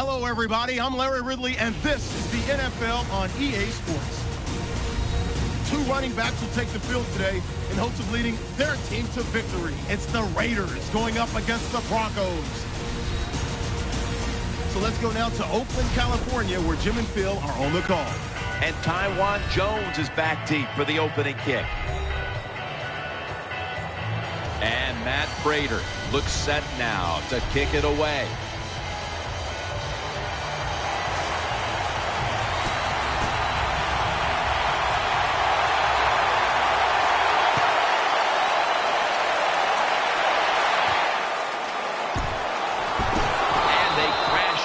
Hello, everybody. I'm Larry Ridley, and this is the NFL on EA Sports. Two running backs will take the field today in hopes of leading their team to victory. It's the Raiders going up against the Broncos. So let's go now to Oakland, California, where Jim and Phil are on the call. And Taiwan Jones is back deep for the opening kick. And Matt Prater looks set now to kick it away.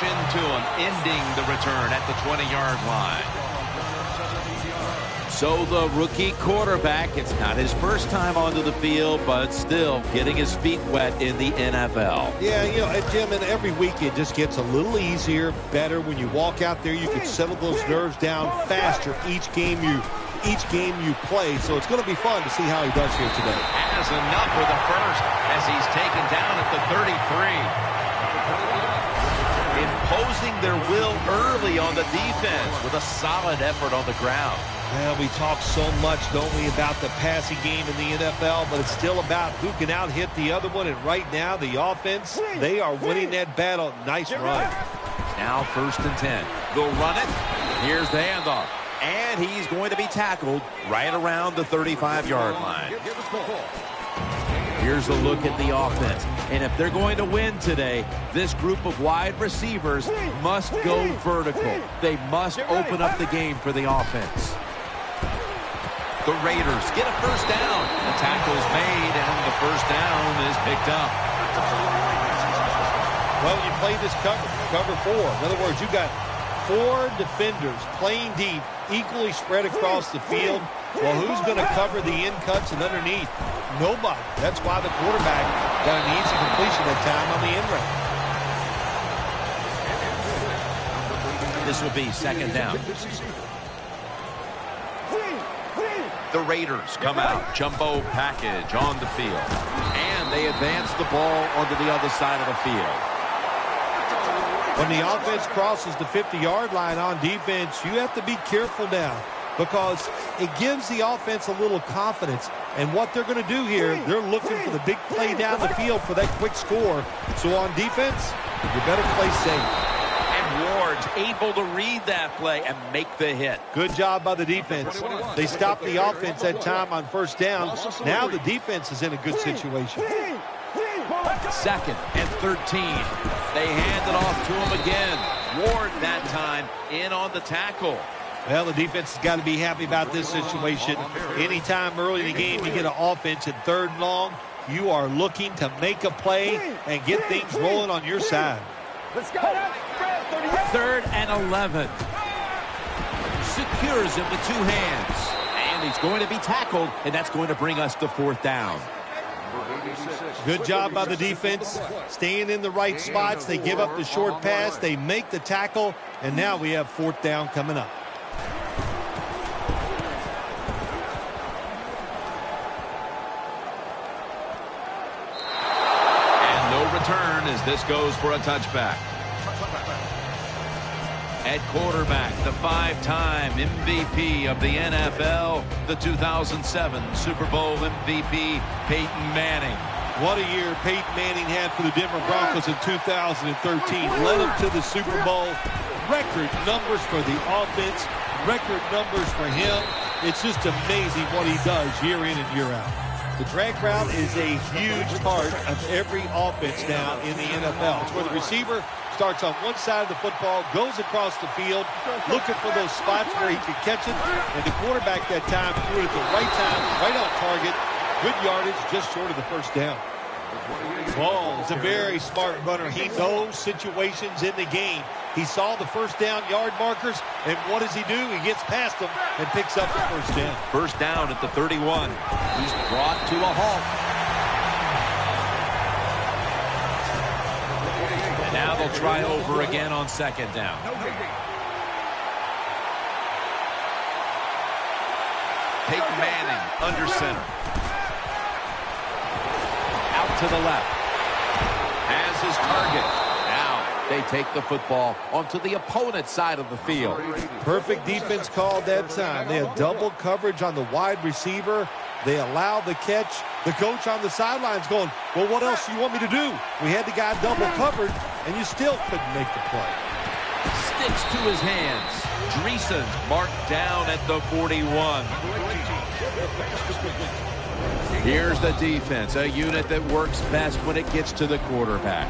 Into him, ending the return at the 20-yard line. So the rookie quarterback, it's not his first time onto the field, but still getting his feet wet in the NFL. Yeah, you know, Jim, and every week it just gets a little easier, better. When you walk out there, you can settle those nerves down faster each game you play. So it's going to be fun to see how he does here today. Has enough for the first as he's taken down at the 33. Imposing their will early on the defense with a solid effort on the ground. Well, we talk so much, don't we, about the passing game in the NFL, but it's still about who can out-hit the other one. And right now, the offense, they are winning that battle. Nice run. Now 1st and 10. They'll run it. Here's the handoff. And he's going to be tackled right around the 35-yard line. Here's a look at the offense. And if they're going to win today, this group of wide receivers must go vertical. They must open up the game for the offense. The Raiders get a first down. The tackle is made, and the first down is picked up. Well, you play this cover 4. In other words, you got 4 defenders playing deep, equally spread across the field. Well, who's going to cover the in cuts and underneath? Nobody. That's why the quarterback got an easy completion that time on the in route. This will be 2nd down. The Raiders come out, jumbo package on the field. And they advance the ball onto the other side of the field. When the offense crosses the 50-yard line on defense, you have to be careful now, because it gives the offense a little confidence. And what they're going to do here, they're looking for the big play down the field for that quick score. So on defense, you better play safe. And Ward's able to read that play and make the hit. Good job by the defense. They stopped the offense that time on 1st down. Now the defense is in a good situation. 2nd and 13. They hand it off to him again. Ward that time in on the tackle. Well, the defense has got to be happy about this situation. Anytime early in the game you get an offense at 3rd and long, you are looking to make a play and get things rolling on your side. Let's go. 3rd and 11. Secures him with 2 hands. And he's going to be tackled, and that's going to bring us to 4th down. Good job by the defense, staying in the right spots. They give up the short pass, they make the tackle, and now we have 4th down coming up. And no return as this goes for a touchback. At quarterback, the 5-time MVP of the NFL, the 2007 Super Bowl MVP, Peyton Manning. What a year Peyton Manning had for the Denver Broncos in 2013. Led them to the Super Bowl. Record numbers for the offense, record numbers for him. It's just amazing what he does year in and year out. The drag route is a huge part of every offense now in the NFL. It's where the receiver starts on one side of the football, goes across the field, looking for those spots where he can catch it, and the quarterback that time threw it at the right time, right on target. Good yardage, just short of the 1st down. Ball is a very smart runner. He knows situations in the game. He saw the 1st down yard markers, and what does he do? He gets past them and picks up the 1st down. 1st down at the 31. He's brought to a halt. And now they'll try over again on 2nd down. Peyton Manning under center. Out to the left. Has his target. Now They take the football onto the opponent's side of the field. Perfect defense call that time. They had double coverage on the wide receiver. They allowed the catch. The coach on the sidelines going, well, what else do you want me to do? We had the guy double covered, and you still couldn't make the play. Sticks to his hands. Dreessen marked down at the 41. Here's the defense, a unit that works best when it gets to the quarterback.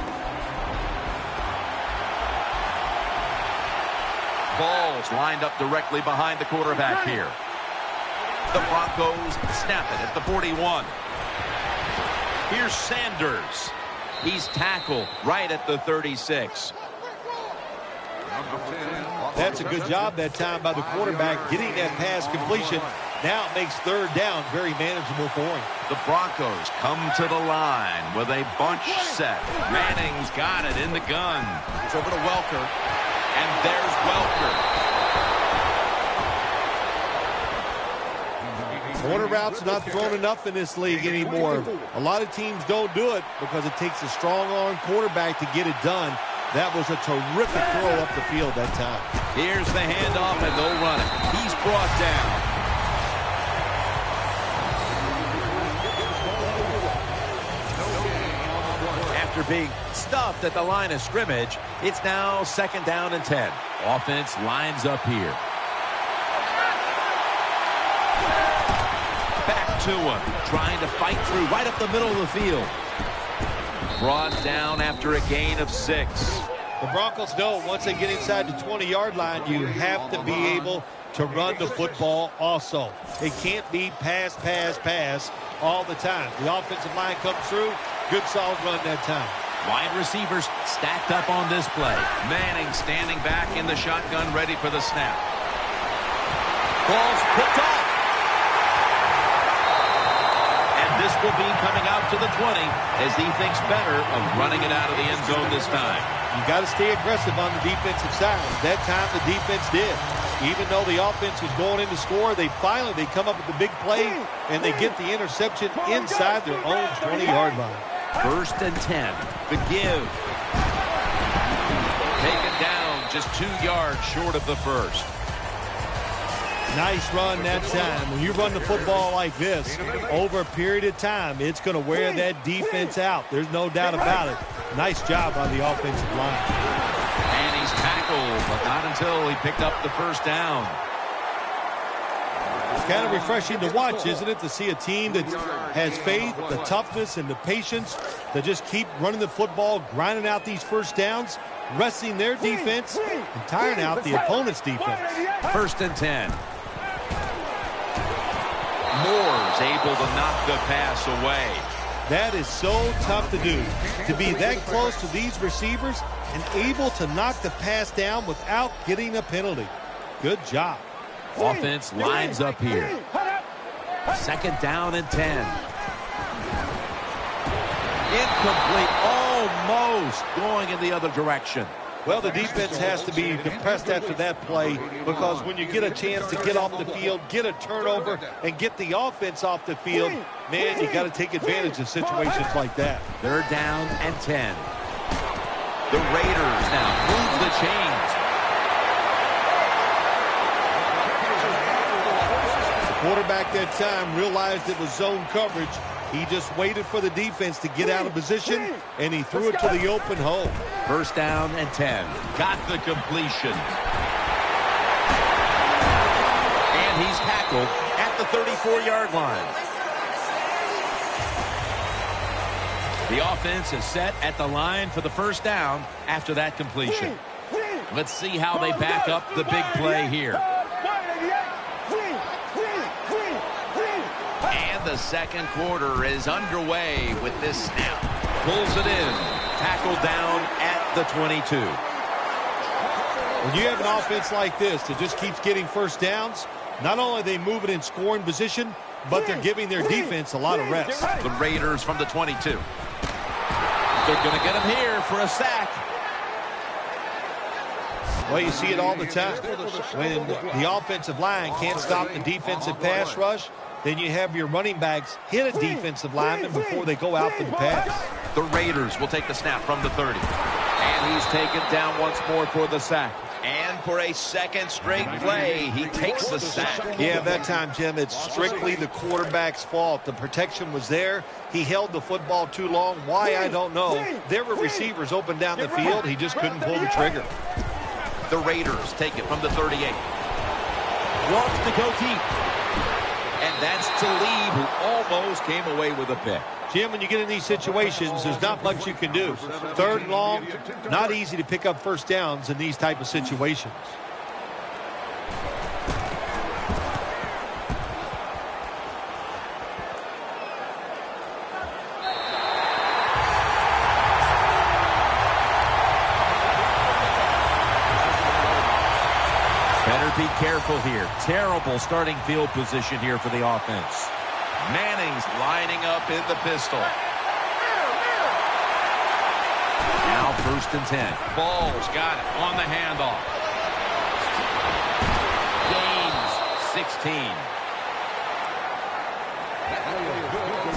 Balls lined up directly behind the quarterback here. The Broncos snap it at the 41. Here's Sanders. He's tackled right at the 36. That's a good job that time by the quarterback getting that pass completion. Now it makes third down very manageable for him. The Broncos come to the line with a bunch set. Manning's got it in the gun. It's over to Welker. And there's Welker. Corner routes are not thrown enough in this league anymore. A lot of teams don't do it because it takes a strong-arm quarterback to get it done. That was a terrific throw up the field that time. Here's the handoff, and they'll run it. He's brought down. After being stuffed at the line of scrimmage, it's now 2nd down and 10. Offense lines up here. Back to him, trying to fight through right up the middle of the field. Brought down after a gain of 6. The Broncos know once they get inside the 20-yard line, you have to be able to run the football also. It can't be pass, pass, pass all the time. The offensive line comes through. Good solid run that time. Wide receivers stacked up on this play. Manning standing back in the shotgun, ready for the snap. Ball's picked off. This will be coming out to the 20 as he thinks better of running it out of the end zone this time. You got to stay aggressive on the defensive side. That time the defense did. Even though the offense was going in to score, they come up with the big play and they get the interception inside their own 20-yard line. 1st and 10. The give. Taken down just 2 yards short of the first. Nice run that time. When you run the football like this, over a period of time, it's going to wear that defense out. There's no doubt about it. Nice job on the offensive line. And he's tackled, but not until he picked up the 1st down. It's kind of refreshing to watch, isn't it, to see a team that has faith, the toughness, and the patience to just keep running the football, grinding out these 1st downs, resting their defense, and tiring out the opponent's defense. 1st and 10. Moore's able to knock the pass away. That is so tough to do, to be that close to these receivers and able to knock the pass down without getting a penalty. Good job. Offense lines up here. 2nd down and 10. Incomplete, almost going in the other direction. Well, the defense has to be depressed after that play because when you get a chance to get off the field, get a turnover, and get the offense off the field, man, you got to take advantage of situations like that. 3rd down and 10. The Raiders now move the chains. The quarterback that time realized it was zone coverage. He just waited for the defense to get out of position, and he threw it to the open hole. 1st down and 10. Got the completion. And he's tackled at the 34-yard line. The offense is set at the line for the 1st down after that completion. Let's see how they back up the big play here. The 2nd quarter is underway with this snap. Pulls it in. Tackled down at the 22. When you have an offense like this that just keeps getting 1st downs, not only are they moving in scoring position, but they're giving their defense a lot of rest. The Raiders from the 22. They're going to get him here for a sack. Well, you see it all the time. When the offensive line can't stop the defensive pass rush, then you have your running backs hit a defensive lineman before they go out for the pass. The Raiders will take the snap from the 30. And He's taken down once more for the sack. And for a second straight play, he takes the sack. Yeah, that time, Jim, it's strictly the quarterback's fault. The protection was there. He held the football too long. Why, I don't know. There were receivers open down the field. He just couldn't pull the trigger. The Raiders take it from the 38. Wants to go deep. And that's Talib, who almost came away with a pick. Jim, when you get in these situations, there's not much you can do. Third and long, not easy to pick up first downs in these type of situations. Better be careful here. Terrible starting field position here for the offense. Manning's lining up in the pistol. Now 1st and 10. Ball's got it on the handoff. Gains 16.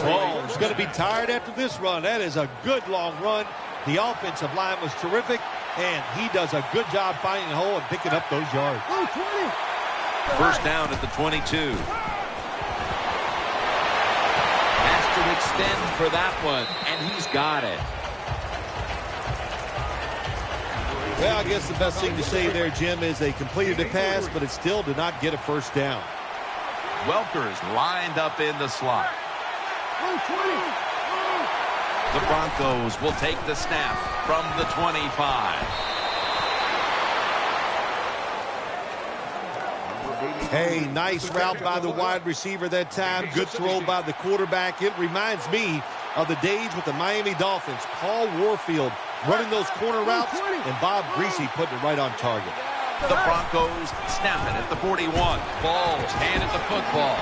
Ball's going to be tired after this run. That is a good long run. The offensive line was terrific, and he does a good job finding a hole and picking up those yards. 1st down at the 22. To extend for that one, and he's got it. Well, I guess the best thing to say there, Jim, is they completed the pass, but it still did not get a first down. Welker's lined up in the slot. The Broncos will take the snap from the 25. Hey, nice route by the wide receiver that time. Good throw by the quarterback. It reminds me of the days with the Miami Dolphins. Paul Warfield running those corner routes, and Bob Greasy putting it right on target. The Broncos snap it at the 41. Ball's handed the football.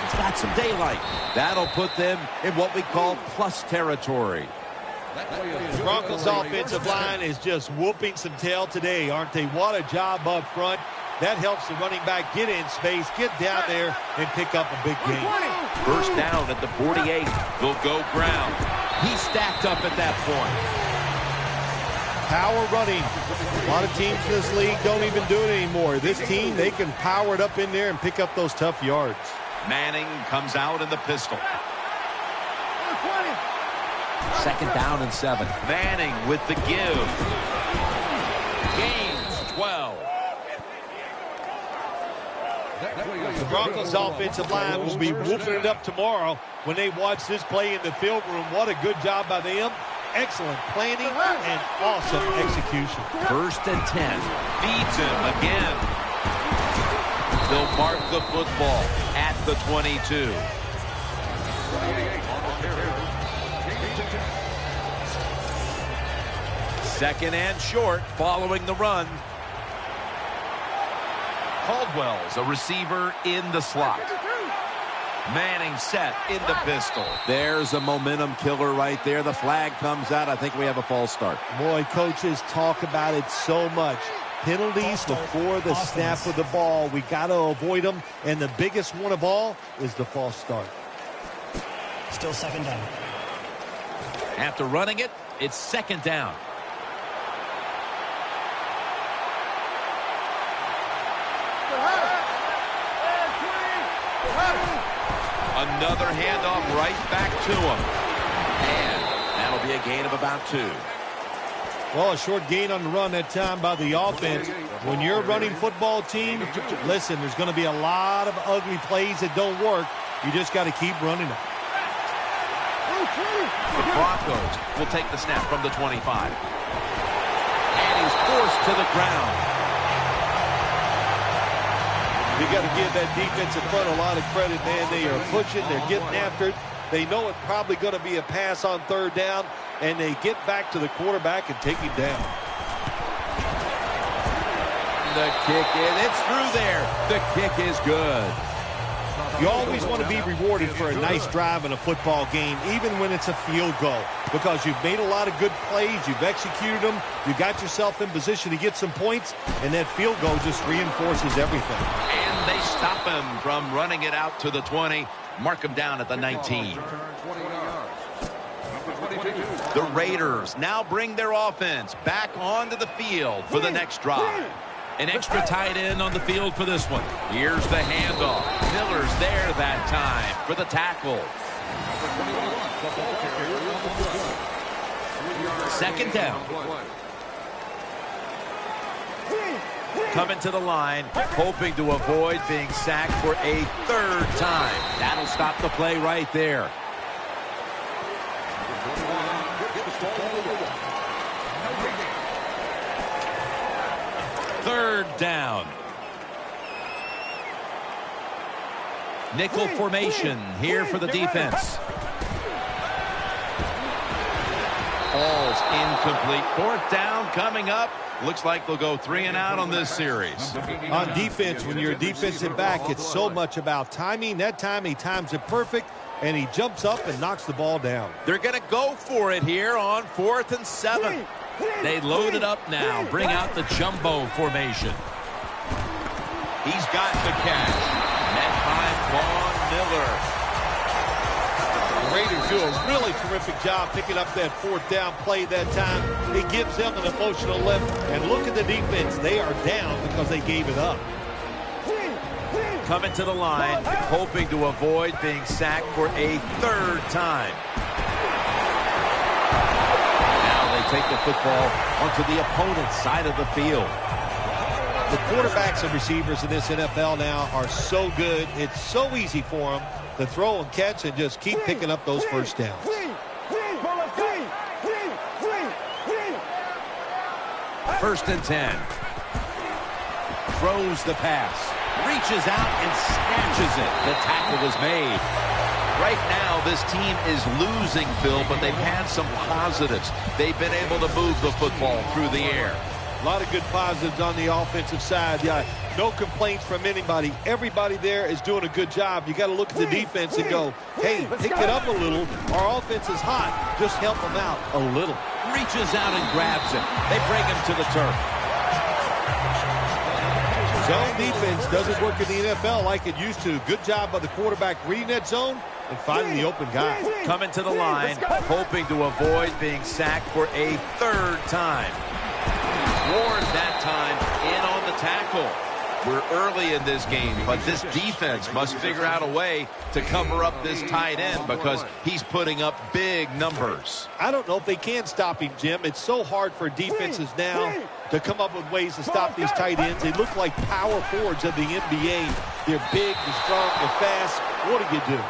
It's got some daylight. That'll put them in what we call plus territory. The Broncos offensive line is just whooping some tail today, aren't they? What a job up front. That helps the running back get in space, get down there, and pick up a big gain. 1st down at the 48. They'll go ground. He's stacked up at that point. Power running. A lot of teams in this league don't even do it anymore. This team, they can power it up in there and pick up those tough yards. Manning comes out in the pistol. 2nd down and 7. Manning with the give. Gains 12. The Broncos offensive line will be whooping it up tomorrow when they watch this play in the film room. What a good job by them. Excellent planning and awesome execution. 1st and 10. Feeds him again. They'll mark the football at the 22. Second and short following the run. Caldwell's a receiver in the slot. Manning set in the pistol. There's a momentum killer right there. The flag comes out. I think we have a false start. Boy, coaches talk about it so much. Penalties before the snap of the ball. We got to avoid them. And the biggest one of all is the false start. Still 2nd down. After running it, it's 2nd down. Another handoff right back to him. And that'll be a gain of about 2. Well, a short gain on the run that time by the offense. When you're a running football team, listen, there's going to be a lot of ugly plays that don't work. You just got to keep running them. The Broncos will take the snap from the 25. And he's forced to the ground. You got to give that defensive front a lot of credit, man. They are pushing. They're getting after it. They know it's probably going to be a pass on 3rd down, and they get back to the quarterback and take him down. The kick in. It's through there. The kick is good. You always want to be rewarded for a nice drive in a football game, even when it's a field goal, because you've made a lot of good plays, you've executed them, you got yourself in position to get some points, and that field goal just reinforces everything. And they stop him from running it out to the 20, mark him down at the 19. The Raiders now bring their offense back onto the field for the next drive. An extra tight end on the field for this one. Here's the handoff. Miller's there that time for the tackle. Second down. Coming to the line, hoping to avoid being sacked for a third time. That'll stop the play right there. Third down. Nickel formation here for the defense. Ball's incomplete. Fourth down coming up. Looks like they'll go 3 and out on this series. On defense, when you're a defensive back, it's so much about timing. That time he times it perfect, and he jumps up and knocks the ball down. They're going to go for it here on 4th and 7. They load it up now. Bring out the jumbo formation. He's got the catch. Met by Von Miller. The Raiders do a really terrific job picking up that fourth down play that time. It gives them an emotional lift. And look at the defense. They are down because they gave it up. Coming to the line, hoping to avoid being sacked for a third time. Now they take the football onto the opponent's side of the field. The quarterbacks and receivers in this NFL now are so good. It's so easy for them to throw and catch and just keep picking up those first downs. First and 10. Throws the pass. Reaches out and snatches it. The tackle is made. Right now, this team is losing, Phil, but they've had some positives. They've been able to move the football through the air. A lot of good positives on the offensive side. Yeah, no complaints from anybody. Everybody there is doing a good job. You got to look at the defense and go, hey, pick it up a little. Our offense is hot. Just help them out a little. Reaches out and grabs it. They bring him to the turf. Zone defense doesn't work in the NFL like it used to. Good job by the quarterback reading that zone and finding the open guy. Coming to the line, hoping to avoid being sacked for a third time. Ward that time in on the tackle. We're early in this game, but this defense must figure out a way to cover up this tight end because he's putting up big numbers. I don't know if they can stop him, Jim. It's so hard for defenses now to come up with ways to stop these tight ends. They look like power forwards of the NBA. They're big, they're strong, they're fast. What do you do?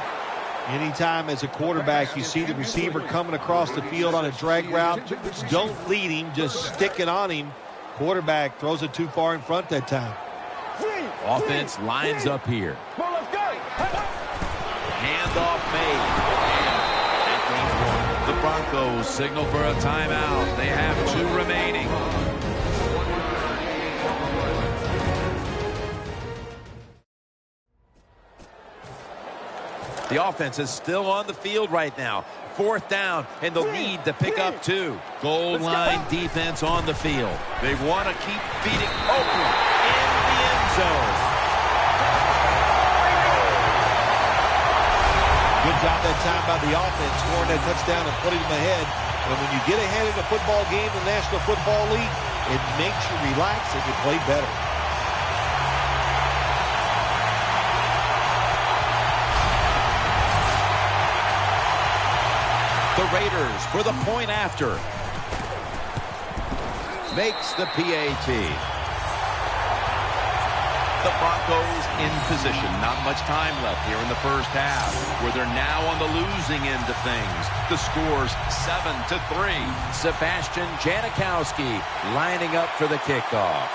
Anytime as a quarterback you see the receiver coming across the field on a drag route, don't lead him, just stick it on him. Quarterback throws it too far in front that time. Offense lines up here. Handoff made. And The Broncos signal for a timeout. They have 2 remaining. The offense is still on the field right now. 4th down, and they'll need to pick up 2. Goal line defense on the field. they want to keep feeding Oakland in the end zone. Good job that time by the offense, scoring that touchdown and putting them ahead. And when you get ahead in a football game in the National Football League, it makes you relax and you play better. The Raiders for the point after. Makes the PAT. The Broncos in position. Not much time left here in the first half, where they're now on the losing end of things. The score's 7-3. Sebastian Janikowski lining up for the kickoff.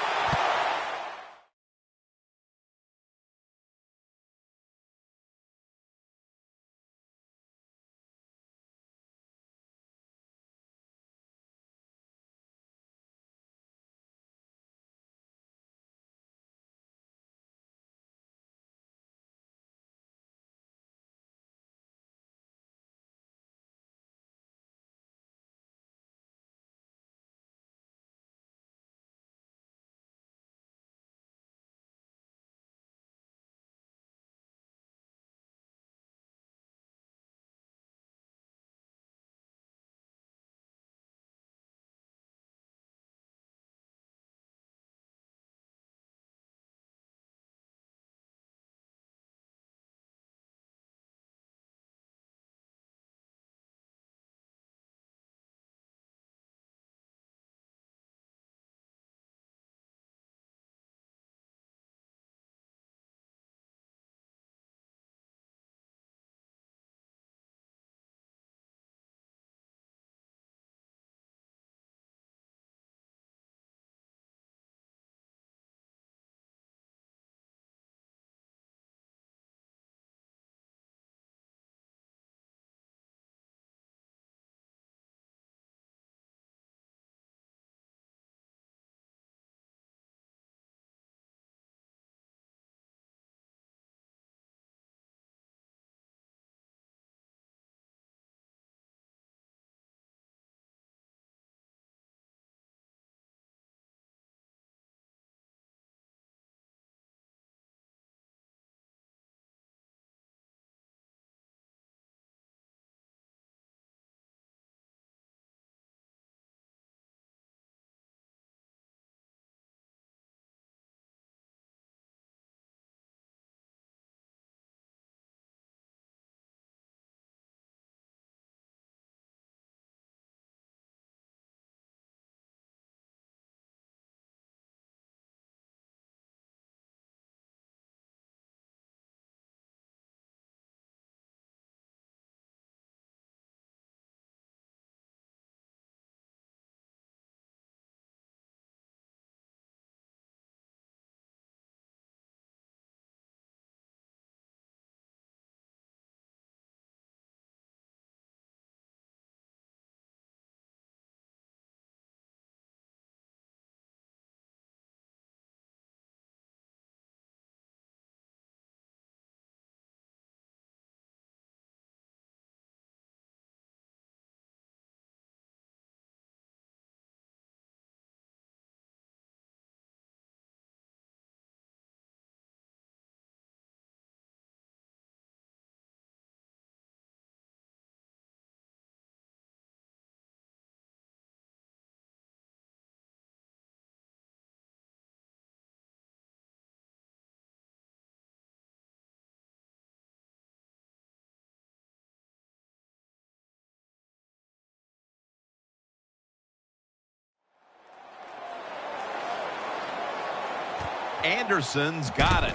Anderson's got it.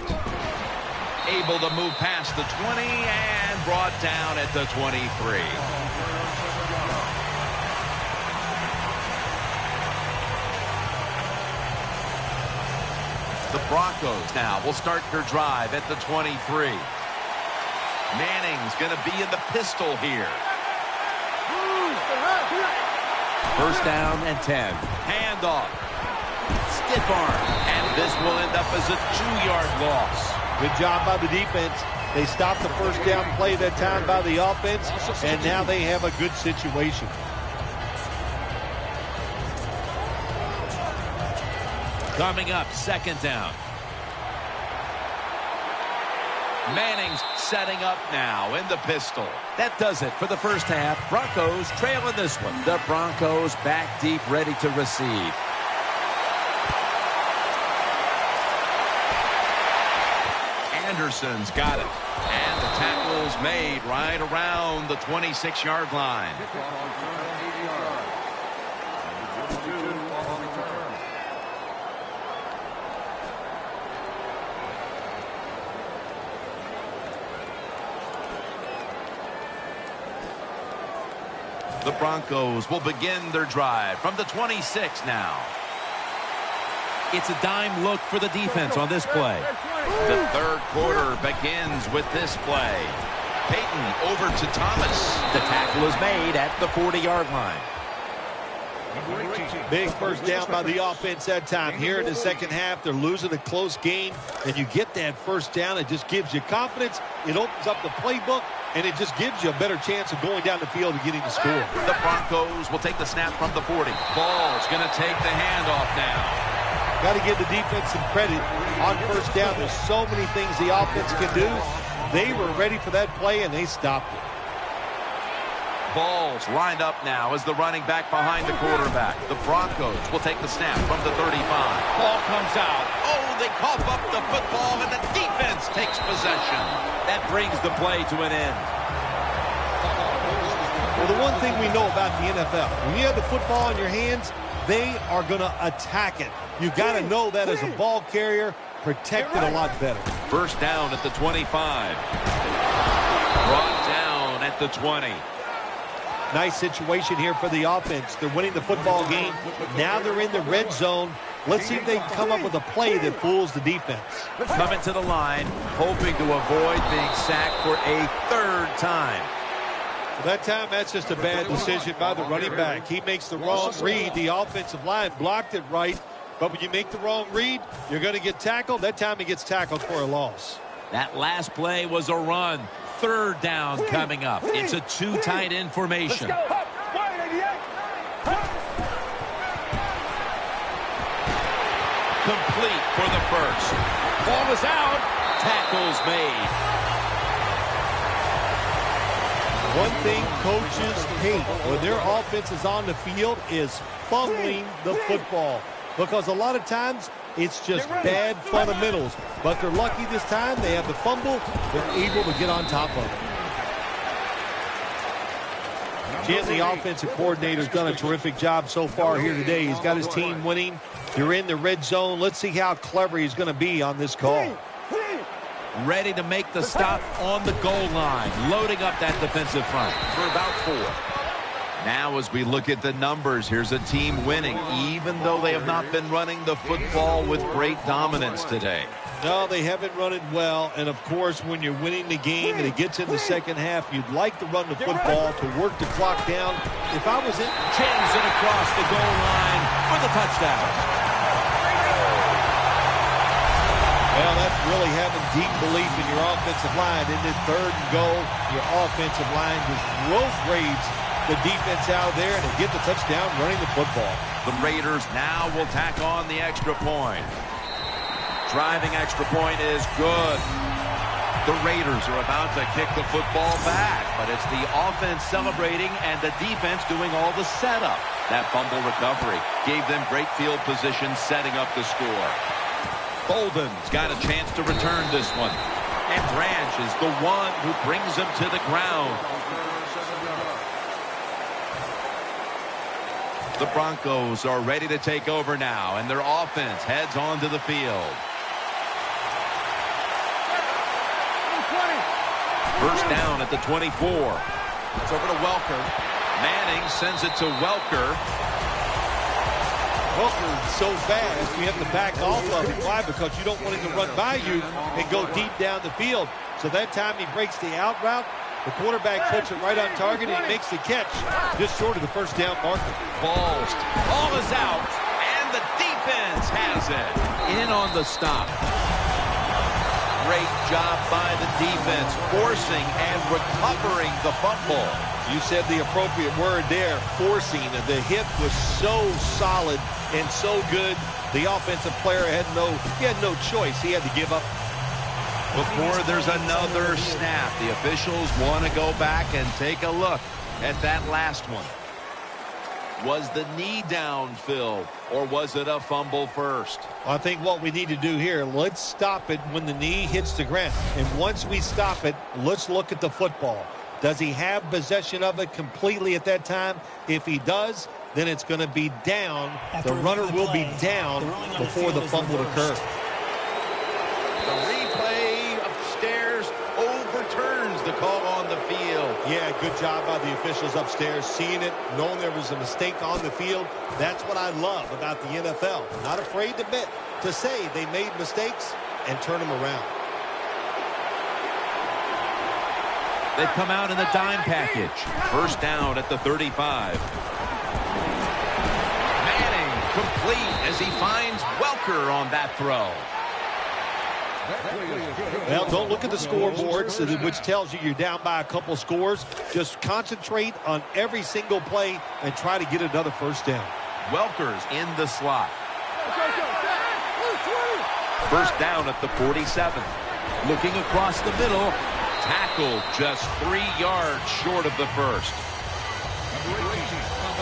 Able to move past the 20 and brought down at the 23. The Broncos now will start their drive at the 23. Manning's going to be in the pistol here. First down and 10. Handoff. Stiff arm. And this will end up as a 2-yard loss. Good job by the defense. They stopped the first down play that time by the offense, and now they have a good situation. Coming up, second down. Manning's setting up now in the pistol. That does it for the first half. Broncos trailing this one. The Broncos back deep, ready to receive. Anderson's got it. And the tackle's made right around the 26-yard line. The Broncos will begin their drive from the 26 now. It's a dime look for the defense on this play. The third quarter begins with this play. Peyton over to Thomas. The tackle is made at the 40-yard line. Big first down by the offense that time. Here in the second half, they're losing a close game, and you get that first down. It just gives you confidence. It opens up the playbook, and it just gives you a better chance of going down the field and getting the score. The Broncos will take the snap from the 40. Ball's going to take the handoff now. Got to give the defense some credit on first down. There's so many things the offense can do. They were ready for that play, and they stopped it. Ball's lined up now as the running back behind the quarterback. The Broncos will take the snap from the 35. Ball comes out. Oh, they cough up the football, and the defense takes possession. That brings the play to an end. Well, the one thing we know about the NFL, when you have the football in your hands, they are going to attack it. You got to know that as a ball carrier, protect it a lot better. First down at the 25. Brought down at the 20. Nice situation here for the offense. They're winning the football game. Now they're in the red zone. Let's see if they can come up with a play that fools the defense. Coming to the line, hoping to avoid being sacked for a third time. So that time, that's just a bad decision by the running back. He makes the wrong read. The offensive line blocked it right. But when you make the wrong read, you're going to get tackled. That time he gets tackled for a loss. That last play was a run. Third down coming up. It's a 2 tight end formation. Complete for the first. Ball is out. Tackles made. One thing coaches hate when their offense is on the field is fumbling the football. Because a lot of times, it's just bad fundamentals. But they're lucky this time. They have the fumble. They're able to get on top of it. Jim, the offensive coordinator, has done a terrific job so far here today. He's got his team winning. They're in the red zone. Let's see how clever he's going to be on this call. Ready to make the stop on the goal line. Loading up that defensive front for about 4. Now as we look at the numbers, here's a team winning, even though they have not been running the football with great dominance today. No, they haven't run it well. And, of course, when you're winning the game and it gets in the second half, you'd like to run the football to work the clock down. If I was in... Jams it across the goal line for the touchdown. Well, that's really having deep belief in your offensive line. In the third and goal, your offensive line just road raids the defense out there and get the touchdown running the football. The Raiders now will tack on the extra point. Driving extra point is good. The Raiders are about to kick the football back, but it's the offense celebrating and the defense doing all the setup. That fumble recovery gave them great field position, setting up the score. Bolden's got a chance to return this one. And Branch is the one who brings him to the ground. The Broncos are ready to take over now, and their offense heads onto the field. First down at the 24. It's over to Welker. Manning sends it to Welker. Welker's so fast, you have to back off of him. Why? Because you don't want him to run by you and go deep down the field. So that time he breaks the out route. The quarterback puts it right on target and he makes the catch just short of the first down marker. Ball is out, and the defense has it. In on the stop. Great job by the defense, forcing and recovering the fumble. You said the appropriate word there, forcing. The hit was so solid and so good. The offensive player had no choice. He had to give up. Before there's another snap, the officials want to go back and take a look at that last one. Was the knee down, Phil, or was it a fumble first? I think what we need to do here, let's stop it when the knee hits the ground. And once we stop it, let's look at the football. Does he have possession of it completely at that time? If he does, then it's going to be down. The runner will be down before the fumble occurs. The replay upstairs overturns the call on the field. Yeah, good job by the officials upstairs, seeing it, knowing there was a mistake on the field. That's what I love about the NFL. Not afraid to admit, to say they made mistakes and turn them around. They've come out in the dime package. First down at the 35. Manning complete as he finds Welker on that throw. Well, don't look at the scoreboard, which tells you you're down by a couple scores. Just concentrate on every single play and try to get another first down. Welker's in the slot. First down at the 47. Looking across the middle. Tackled just 3 yards short of the first.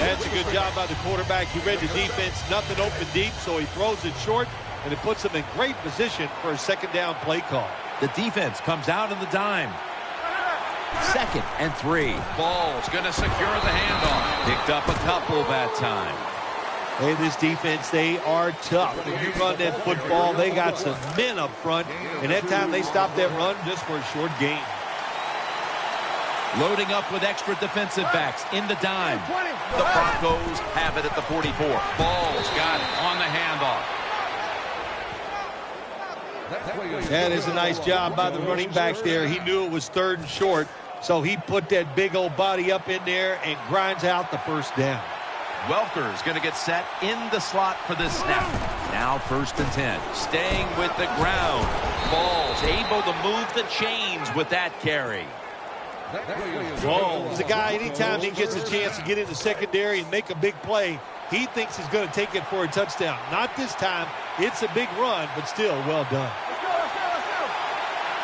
That's a good job by the quarterback. He read the defense, nothing open deep, so he throws it short, and it puts him in great position for a second down play call. The defense comes out in the dime. 2nd and 3. Ball's going to secure the handoff. Picked up a couple that time. Hey, this defense, they are tough. When you run that football, they got some men up front, and that time they stopped that run just for a short gain. Loading up with extra defensive backs in the dime. The Broncos have it at the 44. Ball's got it on the handoff. That is a nice job by the running back there. He knew it was 3rd and short, so he put that big old body up in there and grinds out the first down. Welker's going to get set in the slot for this snap. Now 1st and 10. Staying with the ground. Ball's able to move the chains with that carry. Whoa. He's a guy, anytime he gets a chance to get in the secondary and make a big play, he thinks he's going to take it for a touchdown. Not this time. It's a big run, but still well done.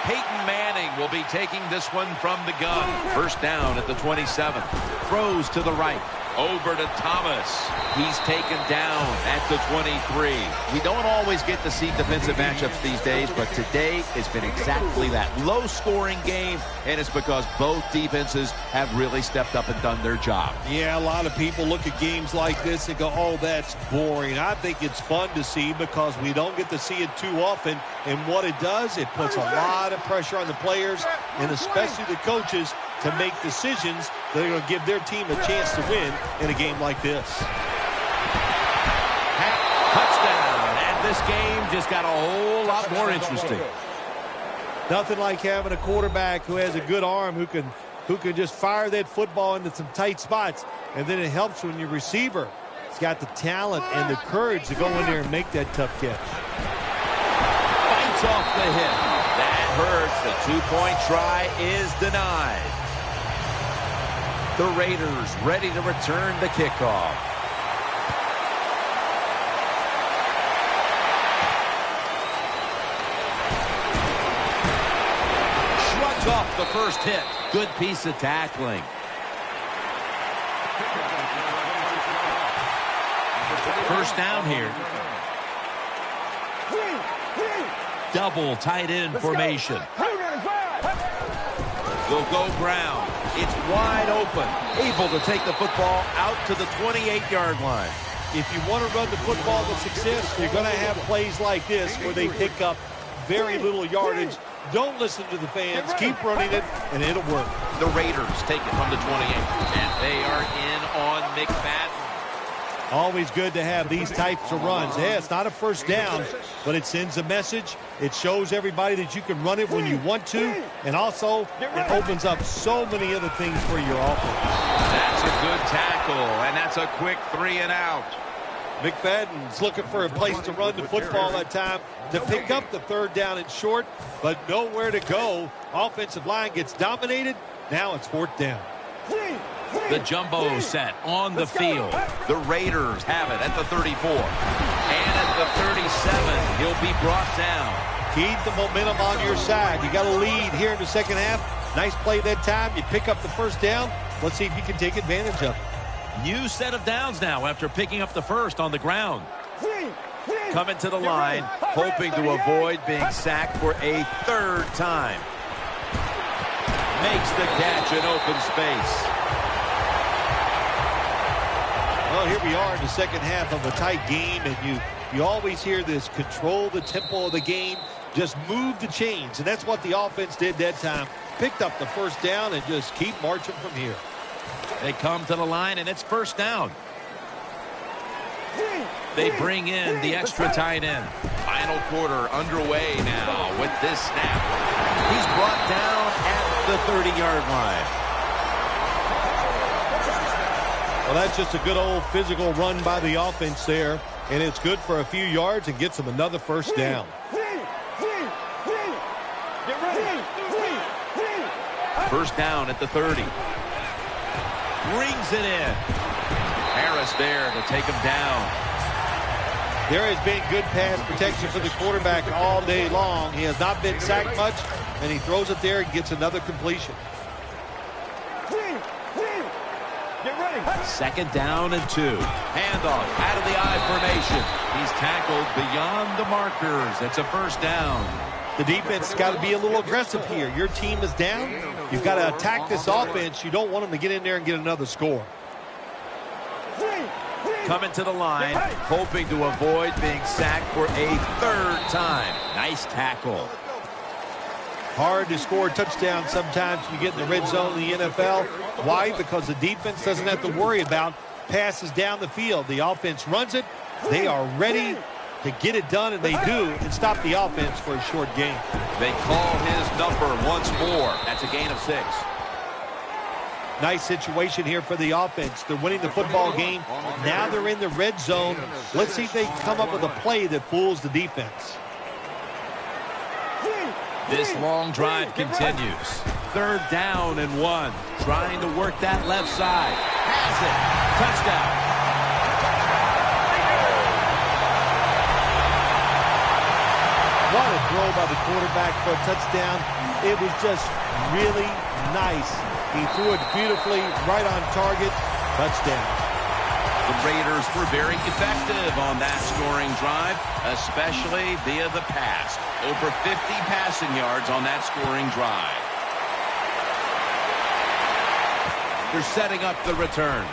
Peyton Manning will be taking this one from the gun. First down at the 27. Throws to the right. Over to Thomas. He's taken down at the 23. We don't always get to see defensive matchups these days, but today it's been exactly that. Low-scoring game, and it's because both defenses have really stepped up and done their job. Yeah, a lot of people look at games like this and go, oh, that's boring. I think it's fun to see because we don't get to see it too often, and what it does, it puts a lot of pressure on the players and especially the coaches to make decisions that are going to give their team a chance to win in a game like this. Touchdown, and this game just got a whole lot more interesting. Nothing like having a quarterback who has a good arm who can just fire that football into some tight spots, and then it helps when your receiver has got the talent and the courage to go in there and make that tough catch. Fights off the hit. That hurts. The two-point try is denied. The Raiders ready to return the kickoff. Shrugs off the first hit. Good piece of tackling. First down here. Double tight end formation. Will go ground. It's wide open. Able to take the football out to the 28-yard line. If you want to run the football with success, you're going to have plays like this where they pick up very little yardage Don't listen to the fans. Keep running it, and it'll work. The Raiders take it from the 28. And they are in on McFadden. Always good to have these types of runs. Yeah, it's not a first down, but it sends a message. It shows everybody that you can run it when you want to, and also it opens up so many other things for your offense. That's a good tackle, and that's a quick 3 and out. McFadden's looking for a place to run the football that time to pick up the 3rd down and short, but nowhere to go. Offensive line gets dominated. Now it's 4th down. The jumbo set on the field. The Raiders have it at the 34. And at the 37, he'll be brought down. Keep the momentum on your side. You got a lead here in the second half. Nice play that time. You pick up the 1st down. Let's see if you can take advantage of it. New set of downs now after picking up the 1st on the ground. Coming to the line, hoping to avoid being sacked for a 3rd time. Makes the catch in open space. Well, here we are in the second half of a tight game, and you always hear this: control the tempo of the game, just move the chains, and that's what the offense did that time. Picked up the 1st down and just keep marching from here. They come to the line, and it's 1st down. They bring in the extra tight end. Final quarter underway now with this snap. He's brought down at the 30-yard line. Well, that's just a good old physical run by the offense there, and it's good for a few yards and gets them another 1st down. 1st down at the 30. Brings it in. Harris there to take him down. There has been good pass protection for the quarterback all day long. He has not been sacked much, and he throws it there and gets another completion. 2nd down and 2. Handoff out of the I formation. He's tackled beyond the markers. It's a 1st down. The defense has got to be a little aggressive here. Your team is down. You've got to attack this offense. You don't want them to get in there and get another score. Coming to the line, hoping to avoid being sacked for a 3rd time. Nice tackle. Hard to score a touchdown sometimes when you get in the red zone in the NFL. Why? Because the defense doesn't have to worry about passes down the field. The offense runs it. They are ready to get it done, and they do, and stop the offense for a short gain. They call his number once more. That's a gain of 6. Nice situation here for the offense. They're winning the football game. Now they're in the red zone. Let's see if they can come up with a play that fools the defense. This long drive continues. 3rd down and 1. Trying to work that left side. Has it. Touchdown. What a throw by the quarterback for a touchdown. It was just really nice. He threw it beautifully, right on target. Touchdown. The Raiders were very effective on that scoring drive, especially via the pass. Over 50 passing yards on that scoring drive. They're setting up the return.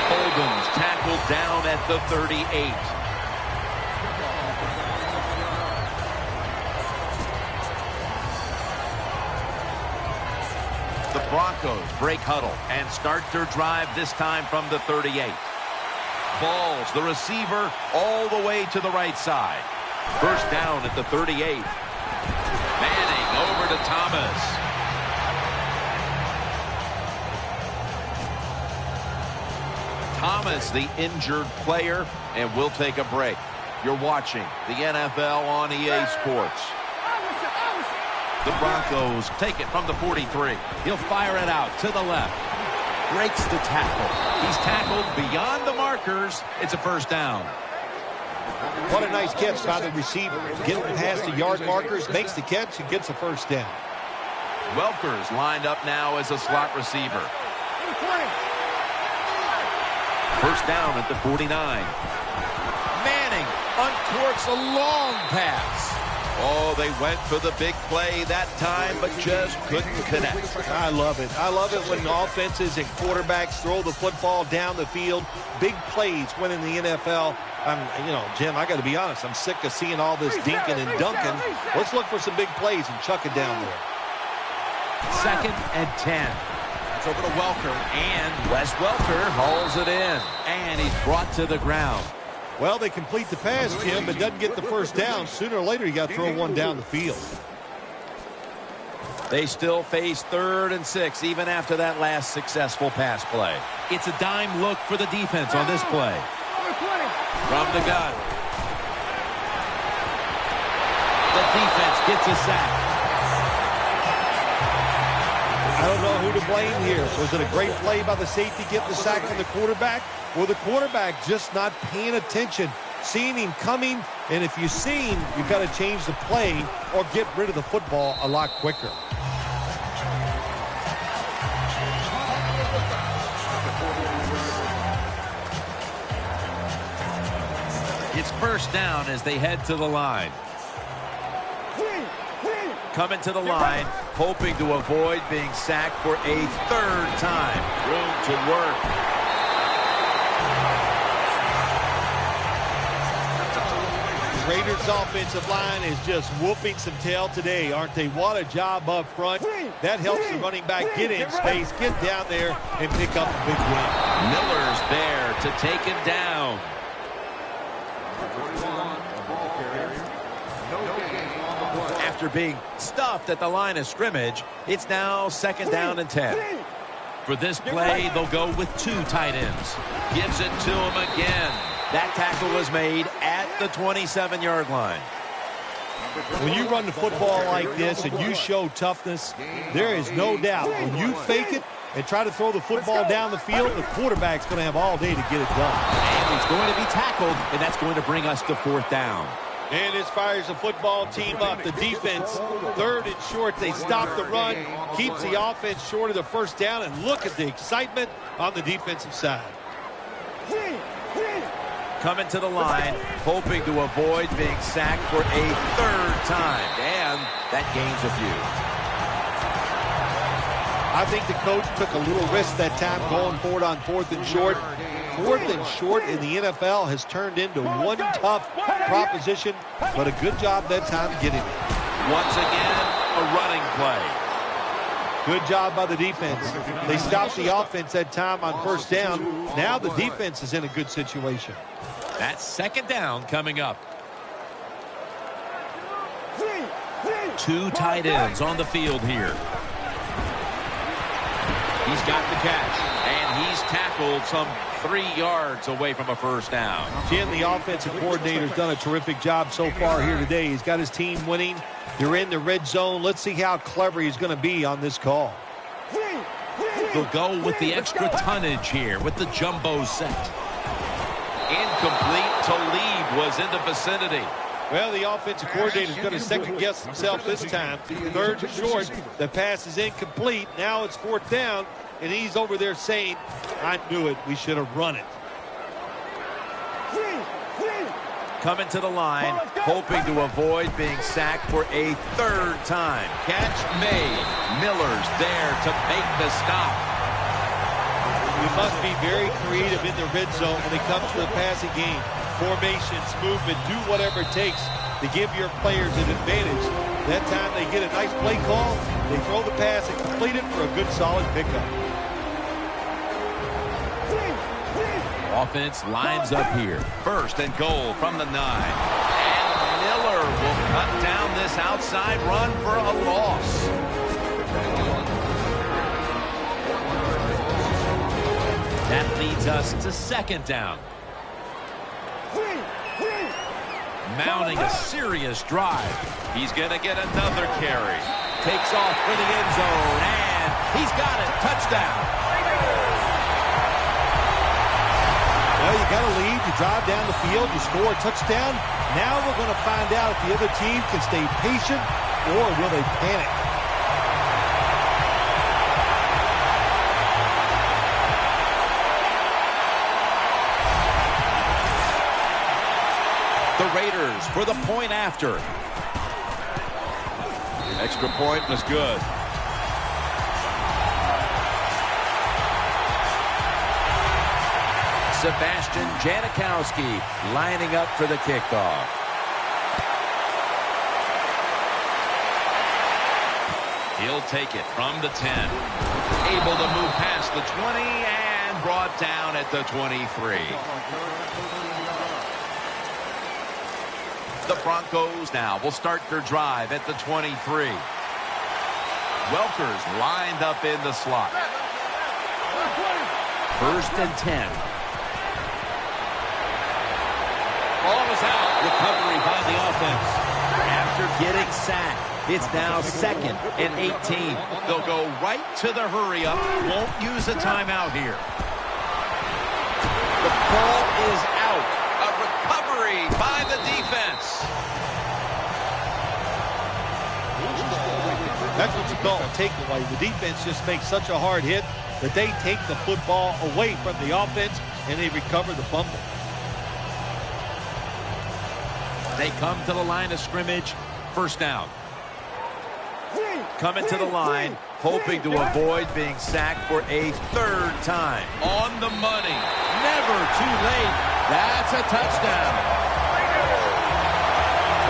Holden's tackled down at the 38. The Broncos break huddle and start their drive this time from the 38. Balls the receiver all the way to the right side. 1st down at the 38. Manning over to Thomas. Thomas, the injured player, and we'll take a break. You're watching the NFL on EA Sports. The Broncos take it from the 43. He'll fire it out to the left. Breaks the tackle. He's tackled beyond the markers. It's a 1st down. What a nice catch by the receiver. Getting past the yard markers, makes the catch, and gets a 1st down. Welker's lined up now as a slot receiver. 1st down at the 49. Manning uncorks a long pass. Oh, they went for the big play that time, but just couldn't connect. I love it. I love it when offenses and quarterbacks throw the football down the field. Big plays win in the NFL. Jim, I got to be honest. I'm sick of seeing all this dinking and dunking. Let's look for some big plays and chuck it down there. 2nd and 10. It's over to Welker, and Wes Welker hauls it in, and he's brought to the ground. Well, they complete the pass, Jim, but doesn't get the first down. Sooner or later, you got to throw one down the field. They still face 3rd and 6, even after that last successful pass play. It's a dime look for the defense on this play. From the gun. The defense gets a sack. I don't know who to blame here. Was it a great play by the safety get the sack on the quarterback? Or the quarterback just not paying attention, seeing him coming, and if you see him, you've got to change the play or get rid of the football a lot quicker. It's 1st down as they head to the line. Coming to the line, hoping to avoid being sacked for a 3rd time. Room to work. Raiders offensive line is just whooping some tail today, aren't they? What a job up front. That helps the running back get in space, get down there, and pick up a big win. Miller's there to take him down. After being stuffed at the line of scrimmage, it's now 2nd down and 10. For this play, they'll go with 2 tight ends. Gives it to him again. That tackle was made at the 27-yard line. When you run the football like this and you show toughness, there is no doubt when you fake it and try to throw the football down the field, the quarterback's going to have all day to get it done. And he's going to be tackled, and that's going to bring us to 4th down. And this fires the football team up. The defense, 3rd and short. They stop the run, keeps the offense short of the 1st down, and look at the excitement on the defensive side. Coming to the line, hoping to avoid being sacked for a 3rd time. And that gains a few. I think the coach took a little risk that time going forward on 4th and short. 4th and short in the NFL has turned into one tough proposition, but a good job that time getting it. Once again, a running play. Good job by the defense. They stopped the offense that time on 1st down. Now the defense is in a good situation. That's 2nd down coming up. 2 tight ends on the field here. He's got the catch, and he's tackled some 3 yards away from a 1st down. Jim, the offensive coordinator's done a terrific job so far here today. He's got his team winning. They're in the red zone. Let's see how clever he's going to be on this call. They'll go with the extra tonnage here with the jumbo set. Incomplete. Talib was in the vicinity. Well, the offensive coordinator's going to second-guess himself this time. 3rd and short. The pass is incomplete. Now it's 4th down, and he's over there saying, I knew it. We should have run it. Coming to the line, hoping to avoid being sacked for a 3rd time. Catch made. Miller's there to make the stop. You must be very creative in the red zone when it comes to the passing game. Formations, movement, do whatever it takes to give your players an advantage. That time they get a nice play call, they throw the pass and complete it for a good solid pickup. Offense lines up here. 1st and goal from the 9. And Miller will cut down this outside run for a loss. That leads us to 2nd down. Mounting a serious drive. He's going to get another carry. Takes off for the end zone, and he's got it. Touchdown. Well, you got a lead, you drive down the field, you score a touchdown. Now we're going to find out if the other team can stay patient or will they panic. The Raiders for the point after. Extra point was good. Sebastian Janikowski lining up for the kickoff. He'll take it from the 10. Able to move past the 20 and brought down at the 23. The Broncos now will start their drive at the 23. Welker's lined up in the slot. 1st and 10. Ball is out. Recovery by the offense. After getting sacked, it's now 2nd and 18. They'll go right to the hurry up. Won't use a timeout here. The ball is out. A recovery by the defense. That's what you call a takeaway. The defense just makes such a hard hit that they take the football away from the offense and they recover the fumble. They come to the line of scrimmage. 1st down. Coming to the line, hoping to avoid being sacked for a 3rd time. On the money. Never too late. That's a touchdown.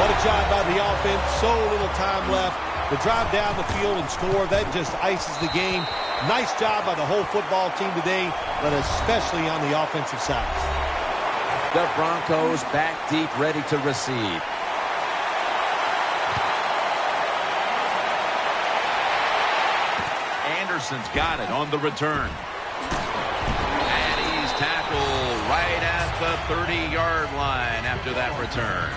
What a job by the offense. So little time left to drive down the field and score. That just ices the game. Nice job by the whole football team today, but especially on the offensive side. The Broncos back deep, ready to receive. Anderson's got it on the return. And he's tackled right at the 30-yard line after that return.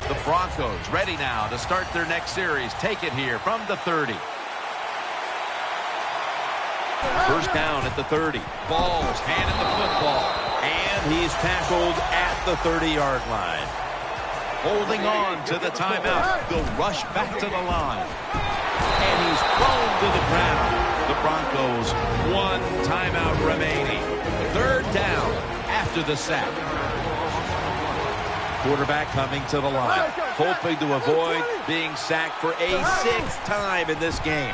The Broncos ready now to start their next series. Take it here from the 30. 1st down at the 30. Balls handing the football. And he's tackled at the 30-yard line. Holding on to the timeout. They'll rush back to the line. And he's thrown to the ground. The Broncos, 1 timeout remaining. 3rd down after the sack. Quarterback coming to the line, hoping to avoid being sacked for a 6th time in this game.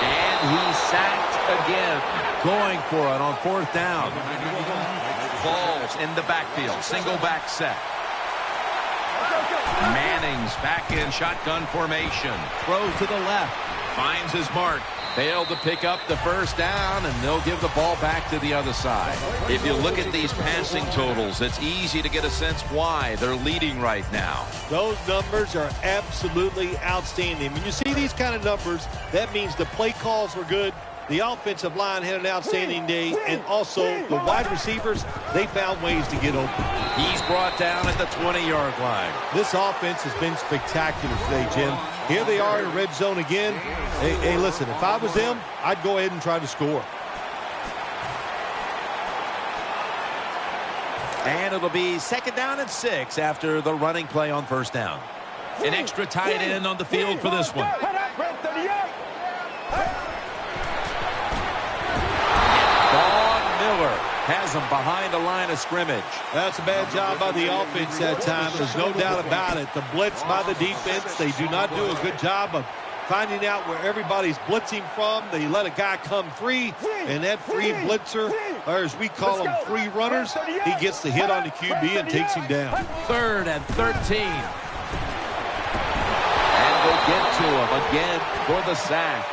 And he's sacked again. Going for it on 4th down. Balls in the backfield. Single back set. Manning's back in shotgun formation. Throws to the left. Finds his mark. Failed to pick up the 1st down, and they'll give the ball back to the other side. If you look at these passing totals, it's easy to get a sense why they're leading right now. Those numbers are absolutely outstanding. When you see these kind of numbers, that means the play calls were good. The offensive line had an outstanding day, and also the wide receivers, they found ways to get open. He's brought down at the 20-yard line. This offense has been spectacular today, Jim. Here they are in the red zone again. Hey, listen, if I was them, I'd go ahead and try to score. And it'll be 2nd down and 6 after the running play on 1st down. An extra tight end on the field for this one. Miller has him behind the line of scrimmage. That's a bad job by the offense that time. There's no doubt about it. The blitz by the defense, they do not do a good job of finding out where everybody's blitzing from. They let a guy come free, and that free blitzer, or as we call them, free runners, he gets the hit on the QB and takes him down. 3rd and 13. And they'll get to him again for the sack.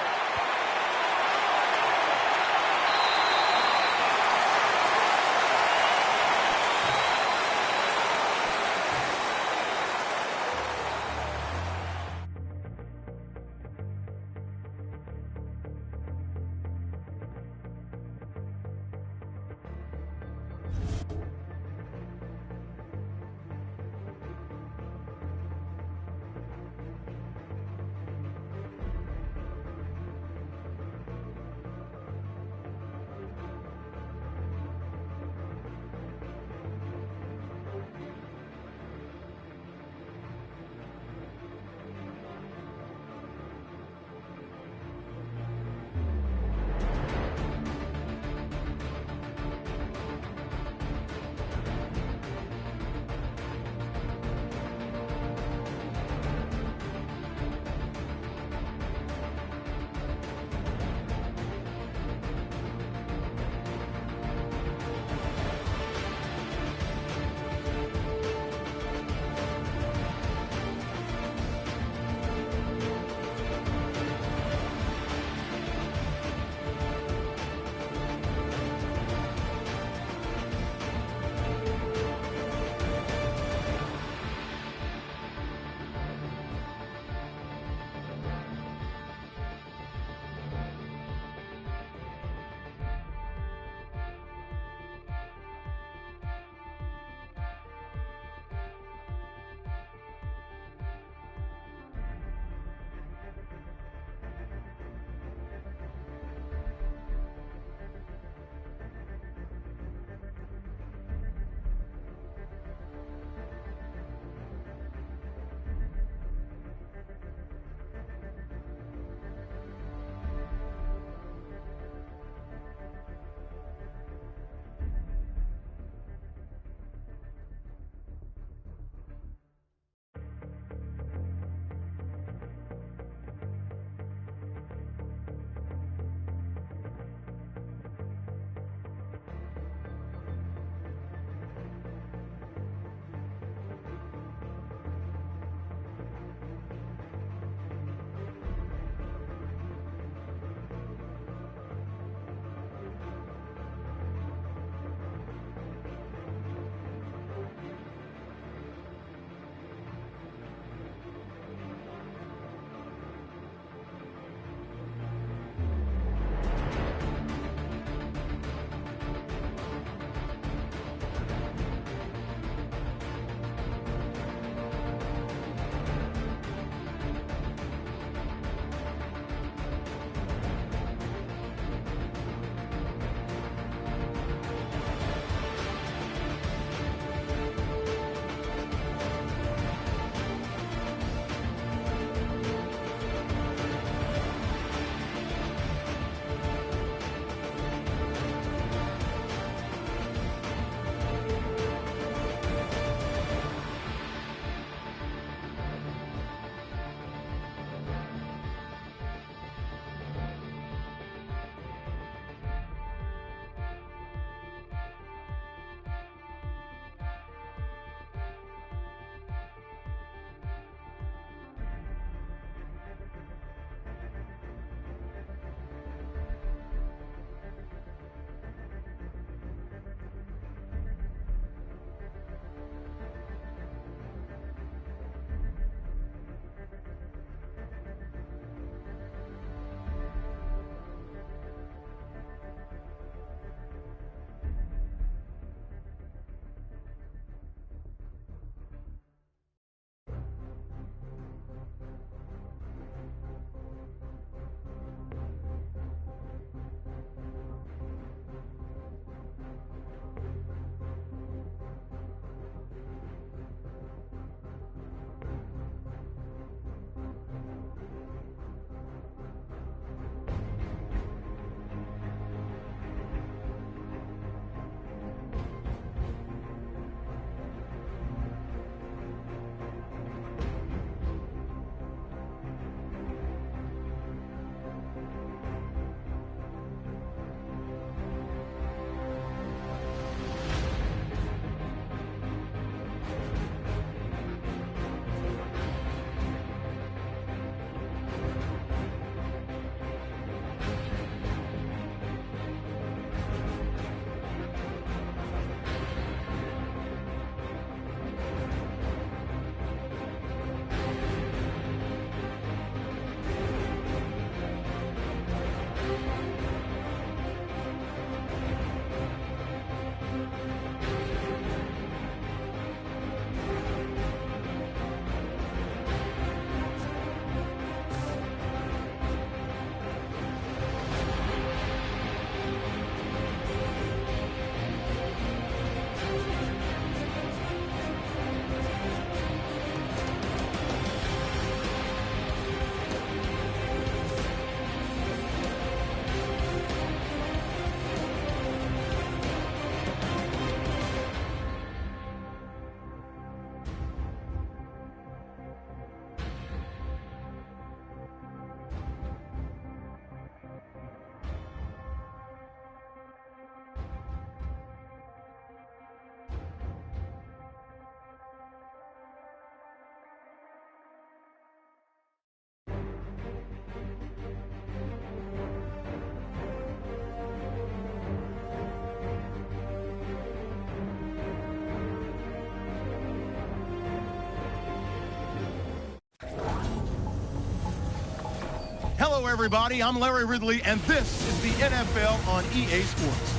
Hello, everybody. I'm Larry Ridley, and this is the NFL on EA Sports.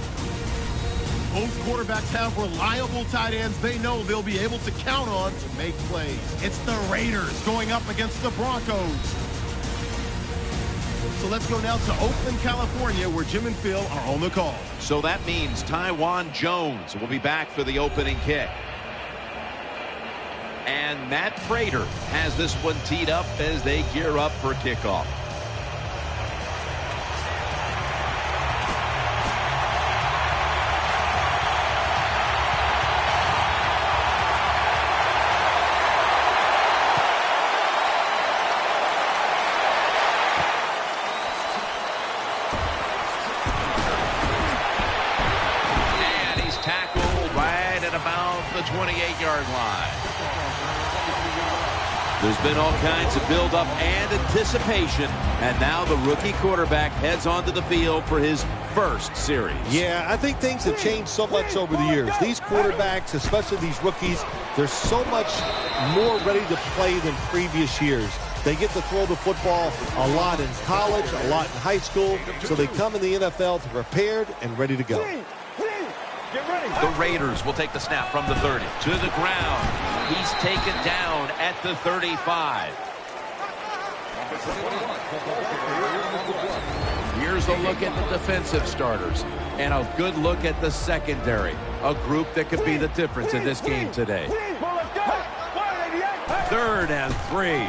Both quarterbacks have reliable tight ends they know they'll be able to count on to make plays. It's the Raiders going up against the Broncos. So let's go now to Oakland, California, where Jim and Phil are on the call. So that means Tywan Jones will be back for the opening kick. And Matt Prater has this one teed up as they gear up for kickoff. And he's tackled right at about the 28-yard line. There's been all kinds of build-up and anticipation, and now the rookie quarterback heads onto the field for his first series. Yeah, I think things have changed so much over the years. These quarterbacks, especially these rookies, they're so much more ready to play than previous years. They get to throw the football a lot in college, a lot in high school, so they come in the NFL prepared and ready to go. The Raiders will take the snap from the 30 to the ground. He's taken down at the 35. Here's a look at the defensive starters and a good look at the secondary, a group that could be the difference in this game today. 3rd and 3.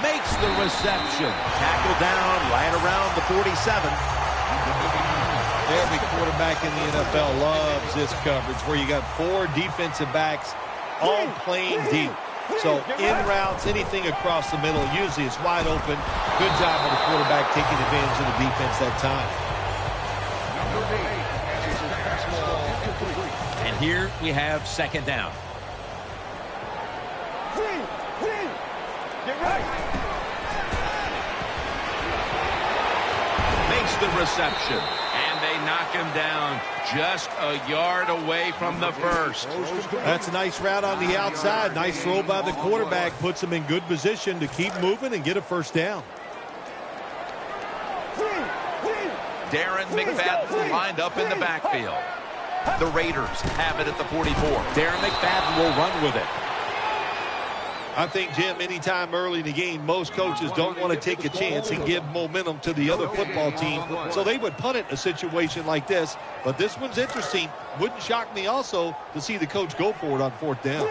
Makes the reception. Tackle down right around the 47. Every quarterback in the NFL loves this coverage where you got 4 defensive backs all playing deep. So in routes, anything across the middle, usually it's wide open. Good job of the quarterback taking advantage of the defense that time. And here we have 2nd down. Makes the reception. They knock him down just a yard away from the first. That's a nice route on the outside. Nice throw by the quarterback. Puts him in good position to keep moving and get a first down. Darren McFadden lined up in the backfield. The Raiders have it at the 44. Darren McFadden will run with it. I think, Jim, anytime early in the game, most coaches don't want to take a chance and give momentum to the other football team, so they would punt it in a situation like this. But this one's interesting. Wouldn't shock me also to see the coach go for it on 4th down.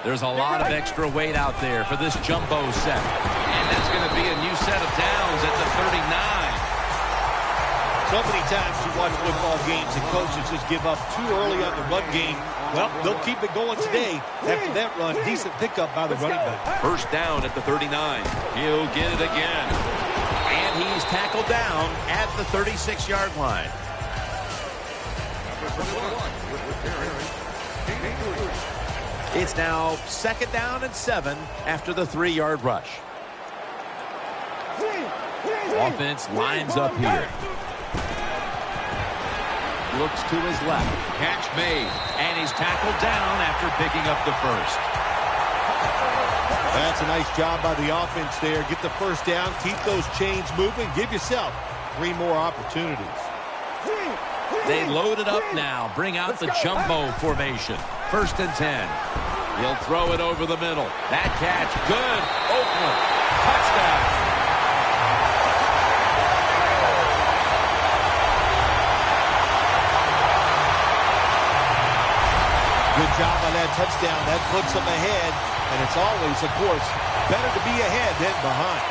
There's a lot of extra weight out there for this jumbo set. And that's going to be a new set of downs at the 39. So many times you watch football games and coaches just give up too early on the run game. Well, they'll keep it going today. After that run, decent pickup by the running back. First down at the 39. He'll get it again. And he's tackled down at the 36-yard line. It's now 2nd down and 7 after the 3-yard rush. Offense lines up here. Looks to his left. Catch made. And he's tackled down after picking up the first. That's a nice job by the offense there. Get the first down. Keep those chains moving. Give yourself 3 more opportunities. They load it up now. Bring out the jumbo formation. 1st and 10. He'll throw it over the middle. That catch. Good. Oakland. Touchdown. Good job on that touchdown. That puts them ahead. And it's always, of course, better to be ahead than behind.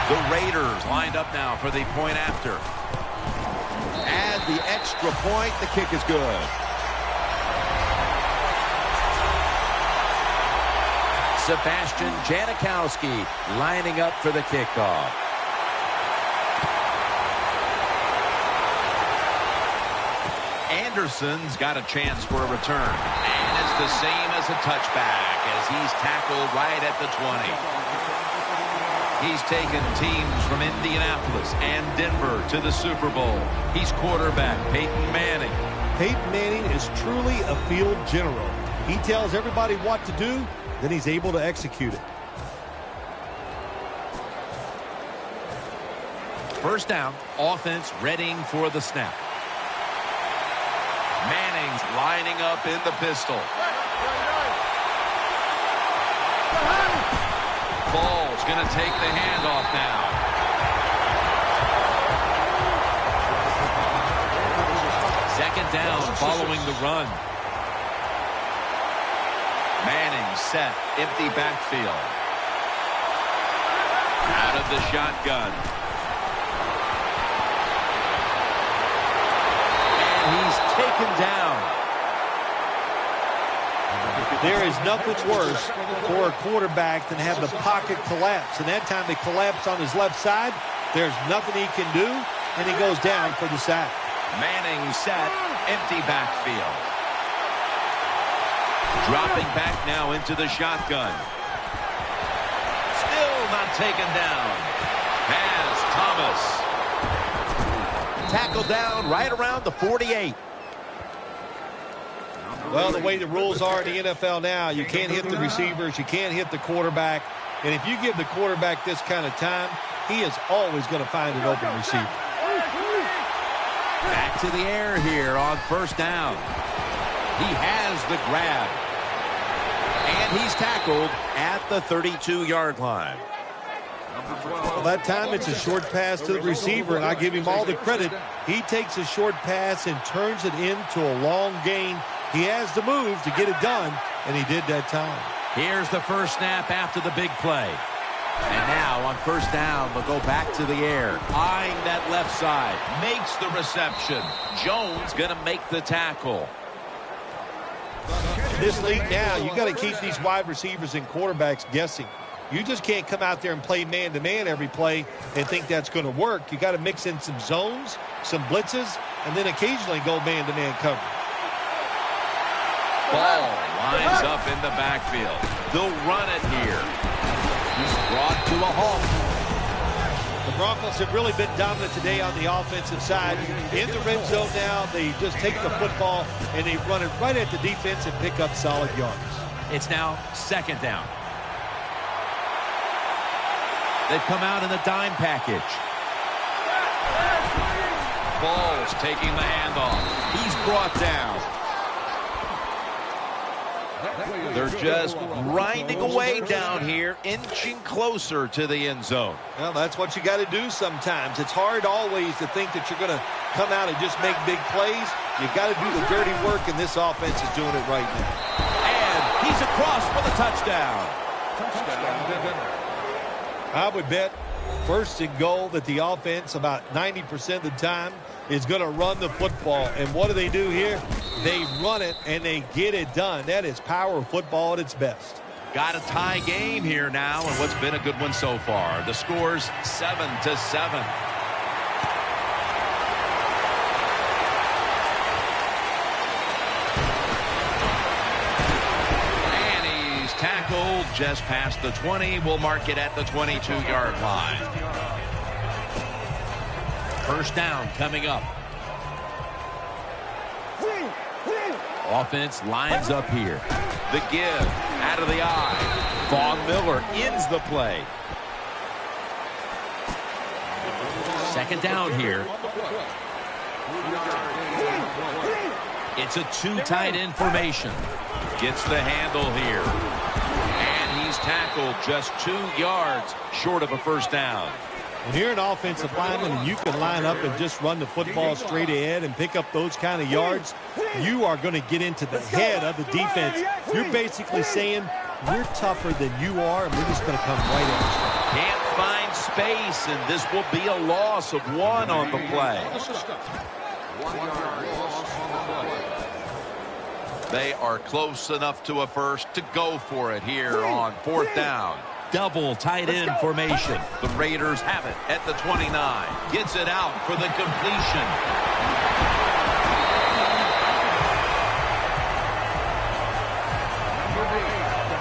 The Raiders lined up now for the point after. Add the extra point. The kick is good. Sebastian Janikowski lining up for the kickoff. Anderson's got a chance for a return. And it's the same as a touchback as he's tackled right at the 20. He's taken teams from Indianapolis and Denver to the Super Bowl. He's quarterback Peyton Manning. Peyton Manning is truly a field general. He tells everybody what to do, then he's able to execute it. First down, offense readying for the snap. Manning's lining up in the pistol. Ball's going to take the handoff now. Second down following the run. Manning set, empty backfield. Out of the shotgun. And he's taken down. There is nothing worse for a quarterback than have the pocket collapse. And that time they collapse on his left side. There's nothing he can do, and he goes down for the sack. Manning set, empty backfield. Dropping back now into the shotgun. Still not taken down. Has Thomas. Tackled down right around the 48. Well, the way the rules are in the NFL now, you can't hit the receivers, you can't hit the quarterback. And if you give the quarterback this kind of time, he is always going to find an open receiver. Back to the air here on first down. He has the grab. And he's tackled at the 32-yard line. Well, that time it's a short pass to the receiver, and I give him all the credit. He takes a short pass and turns it into a long gain. He has the move to get it done, and he did that time. Here's the first snap after the big play. And now on first down, they'll go back to the air. Eyeing that left side. Makes the reception. Jones going to make the tackle. This league now, you got to keep these wide receivers and quarterbacks guessing. You just can't come out there and play man-to-man every play and think that's going to work. You got to mix in some zones, some blitzes, and then occasionally go man-to-man coverage. Ball lines up in the backfield. They'll run it here. He's brought to a halt. The Broncos have really been dominant today on the offensive side. In the red zone now, they just take the football and they run it right at the defense and pick up solid yards. It's now second down. They've come out in the dime package. Ball's taking the handoff. He's brought down. They're just grinding away down here, inching closer to the end zone. Well, that's what you got to do sometimes. It's hard always to think that you're going to come out and just make big plays. You've got to do the dirty work, and this offense is doing it right now. And he's across for the touchdown. I would bet first and goal that the offense about 90% of the time is going to run the football. And what do they do here? They run it and they get it done. That is power football at its best. Got a tie game here now, and what's been a good one so far. The score's 7-7. And he's tackled just past the 20. We'll mark it at the 22-yard line. First down coming up. Offense lines up here. The give out of the eye. Von Miller ends the play. Second down here. It's a two tight end formation. Gets the handle here. And he's tackled just 2 yards short of a first down. When you're an offensive lineman and you can line up and just run the football straight ahead and pick up those kind of yards, you are going to get into the head of the defense. You're basically saying, we're tougher than you are, and we're just going to come right at you. Can't find space, and this will be a loss of 1 on the play. They are close enough to a first to go for it here on fourth down. Double tight end formation. The Raiders have it at the 29. Gets it out for the completion.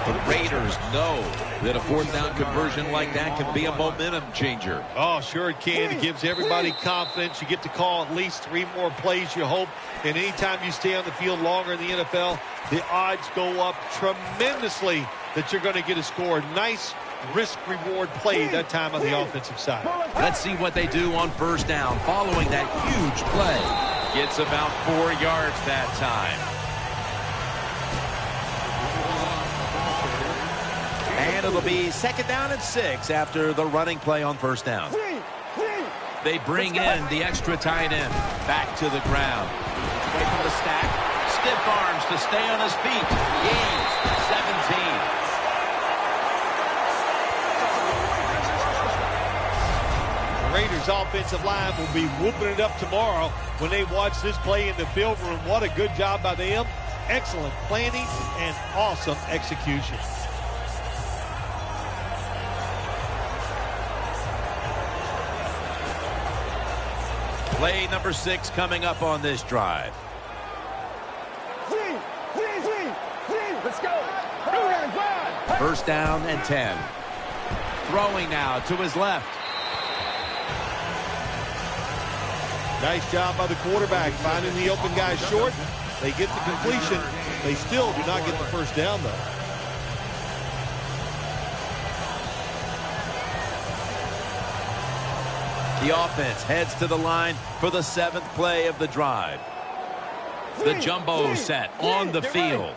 The Raiders know that a fourth down conversion like that can be a momentum changer. Oh, sure it can. It gives everybody confidence. You get to call at least 3 more plays, you hope. And anytime you stay on the field longer in the NFL, the odds go up tremendously that you're going to get a score. Nice risk-reward play that time on the offensive side. Let's see what they do on first down following that huge play. Gets about 4 yards that time. And it'll be 2nd down and 6 after the running play on first down. They bring in the extra tight end back to the ground. Away from the stack. Stiff arms to stay on his feet. Gains 17. Raiders offensive line will be whooping it up tomorrow when they watch this play in the film room. What a good job by them. Excellent planning and awesome execution. Play number 6 coming up on this drive. Let's go. First down and 10. Throwing now to his left. Nice job by the quarterback finding the open guy short. They get the completion. They still do not get the first down, though. The offense heads to the line for the 7th play of the drive. The jumbo set on the field.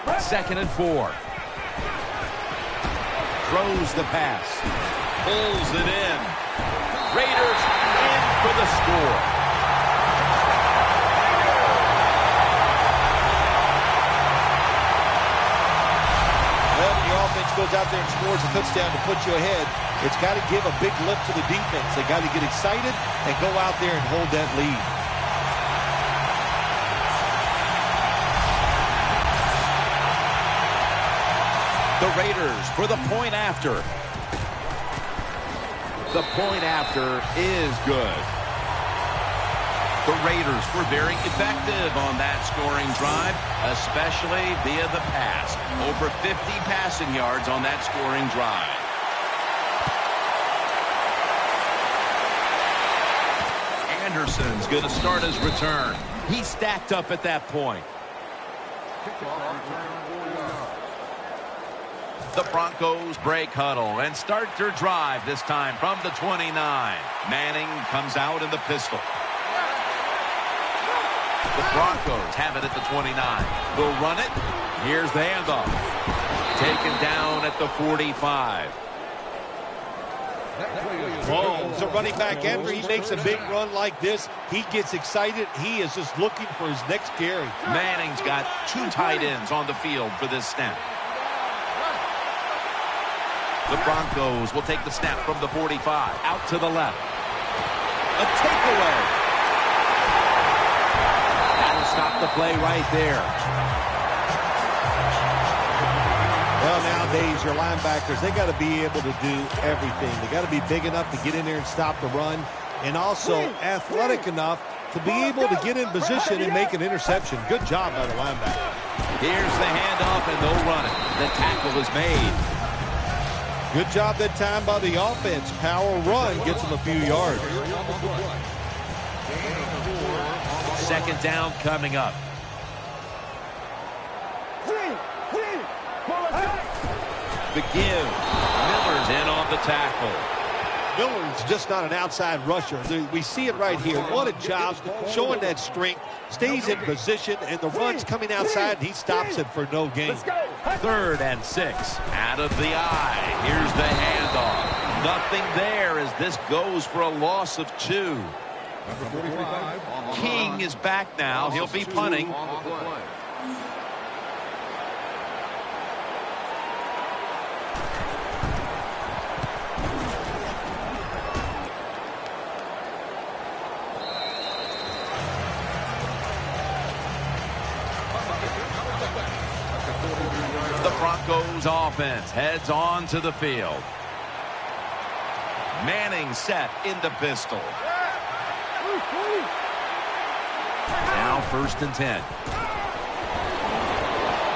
2nd and 4. Throws the pass. Pulls it in. Raiders in for the score. Well, when your offense goes out there and scores a touchdown to put you ahead, it's got to give a big lift to the defense. They got to get excited and go out there and hold that lead. The Raiders for the point after. The point after is good. The Raiders were very effective on that scoring drive, especially via the pass. Over 50 passing yards on that scoring drive. Anderson's going to start his return. He stacked up at that point. The Broncos break huddle and start their drive this time from the 29. Manning comes out in the pistol. The Broncos have it at the 29. They'll run it. Here's the handoff. Taken down at the 45. Whoa, so running back after he makes a big run like this, he gets excited. He is just looking for his next carry. Manning's got 2 tight ends on the field for this snap. The Broncos will take the snap from the 45. Out to the left. A takeaway. That'll stop the play right there. Well, nowadays, your linebackers, they got to be able to do everything. They got to be big enough to get in there and stop the run, and also athletic enough to be able to get in position and make an interception. Good job by the linebacker. Here's the handoff, and they'll run it. The tackle is made. Good job that time by the offense. Power run gets them a few yards. 2nd down coming up. The give. Miller's in on the tackle. Miller's just not an outside rusher. We see it right here. What a job showing that strength. Stays in position, and the run's coming outside, and he stops it for no gain. 3rd and 6. Out of the eye. Here's the handoff. Nothing there as this goes for a loss of 2. King is back now. He'll be punting. The Broncos offense heads on to the field. Manning set in the pistol. Now 1st and 10.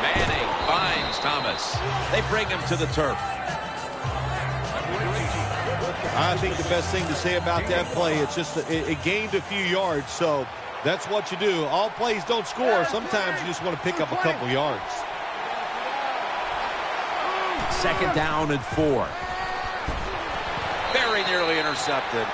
Manning finds comes Thomas. They bring him to the turf. I think the best thing to say about that play, it's just it gained a few yards, so that's what you do. All plays don't score. Sometimes you just want to pick up a couple yards. 2nd down and 4. Very nearly intercepted.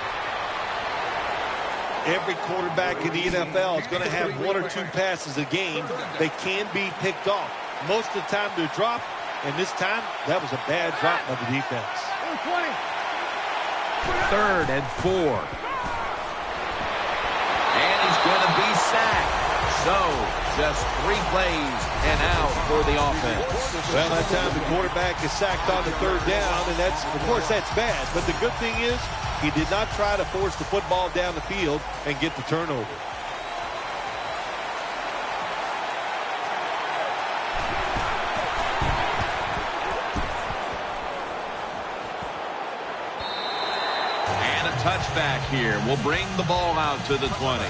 Every quarterback in the NFL is going to have 1 or 2 passes a game. They can be picked off. Most of the time they're dropped, and this time that was a bad drop by the defense. 3rd and 4. And he's going to be sacked. So, just 3 plays and out for the offense. Well, that time the quarterback is sacked on the 3rd down, and that's, of course, that's bad. But the good thing is he did not try to force the football down the field and get the turnover. And a touchback here will bring the ball out to the 20.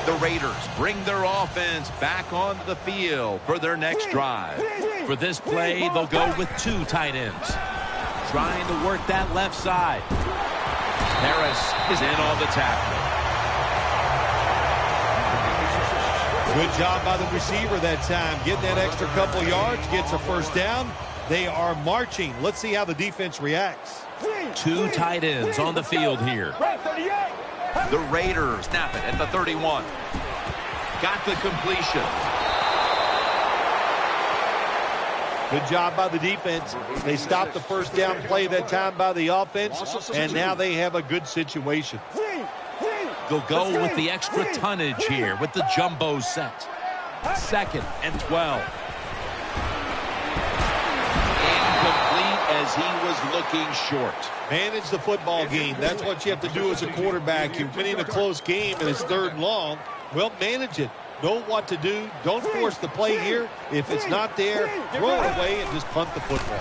The Raiders bring their offense back onto the field for their next drive. For this play, they'll go with 2 tight ends. Trying to work that left side. Harris is in on the tackle. Good job by the receiver that time. Getting that extra couple yards, gets a 1st down. They are marching. Let's see how the defense reacts. 2 tight ends on the field here. The Raiders snap it at the 31. Got the completion. Good job by the defense. They stopped the 1st down play that time by the offense, and now they have a good situation. They'll go with the extra tonnage here with the jumbo set. 2nd and 12. Incomplete as he was looking short. Manage the football game. That's what you have to do as a quarterback. You're winning a close game and it's 3rd and long. Well, manage it. Know what to do. Don't force the play here. If it's not there, throw it away and just punt the football.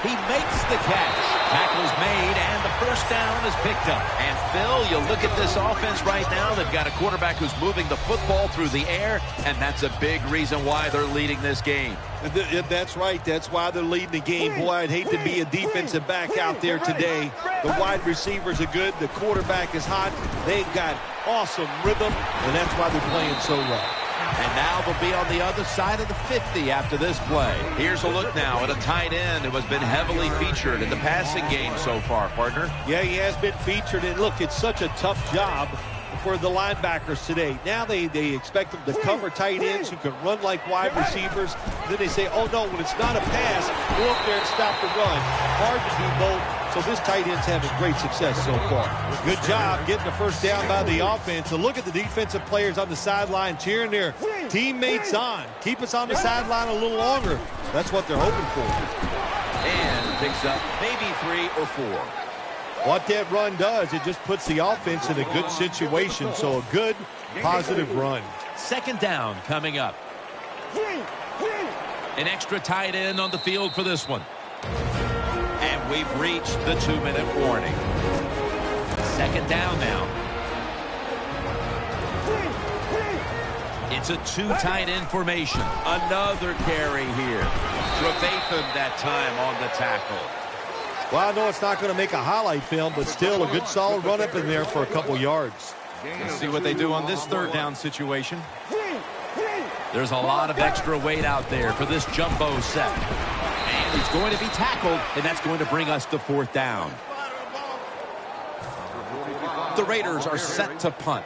He makes the catch. Tackle's made, and the 1st down is picked up. And Phil, you look at this offense right now. They've got a quarterback who's moving the football through the air, and that's a big reason why they're leading this game. That's right. That's why they're leading the game. Boy, I'd hate to be a defensive back out there today. The wide receivers are good. The quarterback is hot. They've got awesome rhythm, and that's why they're playing so well. And now they'll be on the other side of the 50 after this play. Here's a look now at a tight end who has been heavily featured in the passing game so far, partner. Yeah, he has been featured. And look, it's such a tough job for the linebackers today. Now they expect them to cover tight ends who can run like wide receivers. Then they say, oh, no, when it's not a pass, go up there and stop the run. Hard to do both. So this tight end's having great success so far. Good job getting the 1st down by the offense. And look at the defensive players on the sideline cheering their teammates on. Keep us on the sideline a little longer. That's what they're hoping for. And picks up maybe 3 or 4. What that run does, it just puts the offense in a good situation. So a good, positive run. 2nd down coming up. An extra tight end on the field for this one. And we've reached the 2-minute warning. 2nd down now. It's a 2 tight end formation. Another carry here. Trevathan that time on the tackle. Well, I know it's not going to make a highlight film, but still a good solid run up in there for a couple yards. Let's see what they do on this 3rd down situation. There's a lot of extra weight out there for this jumbo set. And he's going to be tackled, and that's going to bring us to 4th down. The Raiders are set to punt.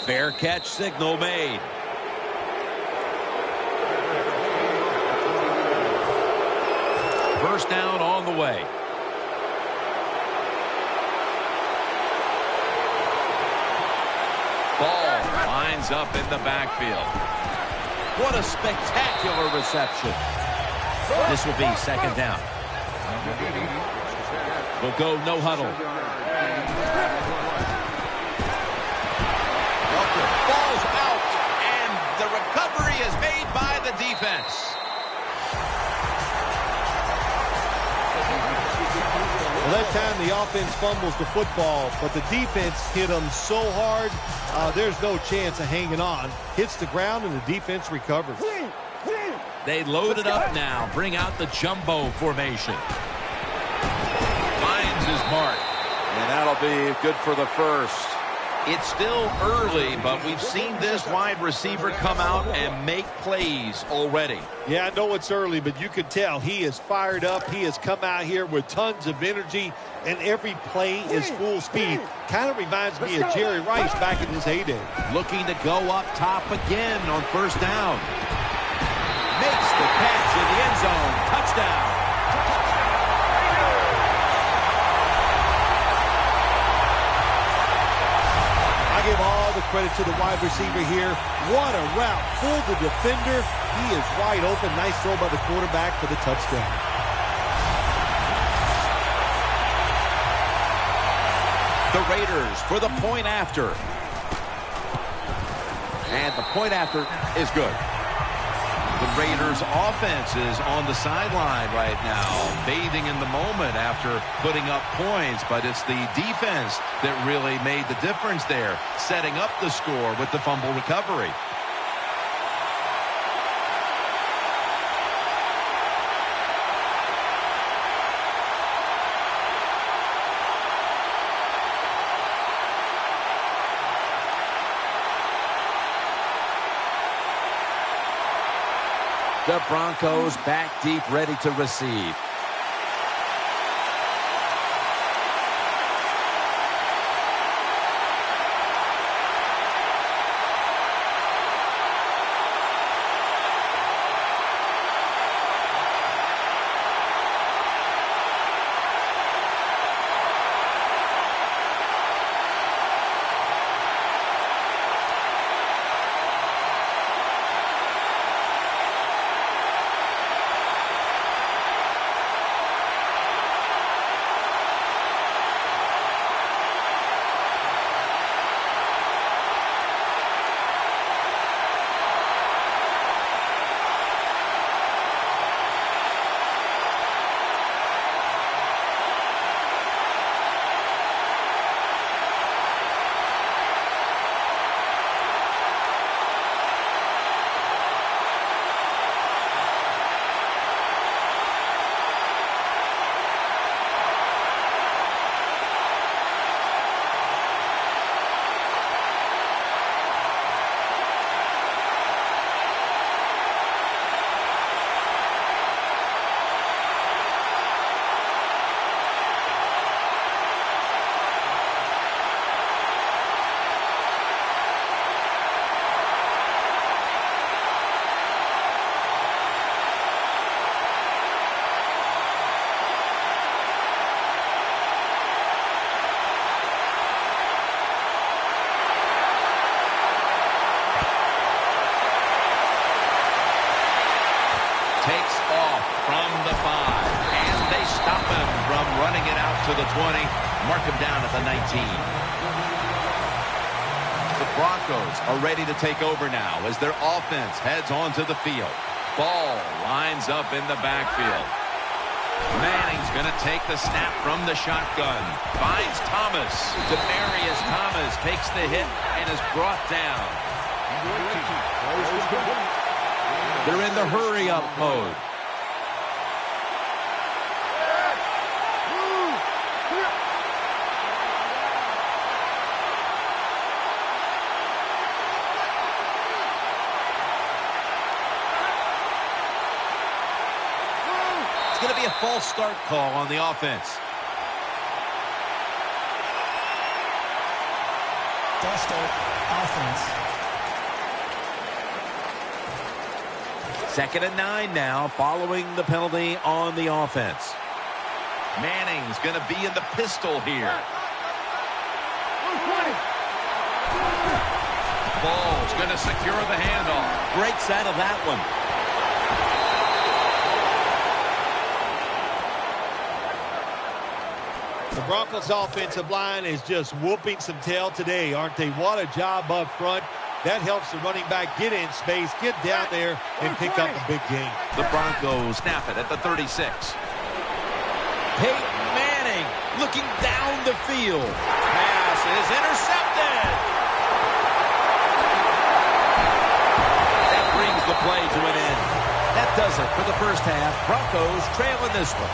Fair catch signal made. First down on the way. Ball lines up in the backfield. What a spectacular reception. This will be 2nd down. We'll go no huddle. Ball's out, and the recovery is made by the defense. That time the offense fumbles the football, but the defense hit them so hard, there's no chance of hanging on. Hits the ground, and the defense recovers. They load it up now. Bring out the jumbo formation. Finds his mark. And that'll be good for the first. It's still early, but we've seen this wide receiver come out and make plays already. Yeah, I know it's early, but you can tell he is fired up. He has come out here with tons of energy, and every play is full speed. Kind of reminds me of Jerry Rice back in his heyday. Looking to go up top again on first down. Makes the catch in the end zone. Touchdown. I give all the credit to the wide receiver here. What a route. Fooled the defender. He is wide open. Nice throw by the quarterback for the touchdown. The Raiders for the point after. And the point after is good. The Raiders offense is on the sideline right now, bathing in the moment after putting up points, but it's the defense that really made the difference there, setting up the score with the fumble recovery. The Broncos back deep, ready to receive. Takes off from the 5, and they stop him from running it out to the 20, mark him down at the 19. The Broncos are ready to take over now as their offense heads onto the field. Ball lines up in the backfield. Manning's going to take the snap from the shotgun. Finds Thomas. Demaryius Thomas takes the hit and is brought down. They're in the hurry-up mode. It's going to be a false start call on the offense. False start, offense. 2nd and 9 now following the penalty on the offense. Manning's going to be in the pistol here. Ball's going to secure the handoff. Breaks out of that one. The Broncos offensive line is just whooping some tail today, aren't they? What a job up front. That helps the running back get in space, get down there, and pick up a big gain. The Broncos snap it at the 36. Peyton Manning looking down the field. Pass is intercepted. That brings the play to an end. That does it for the first half. Broncos trailing this one.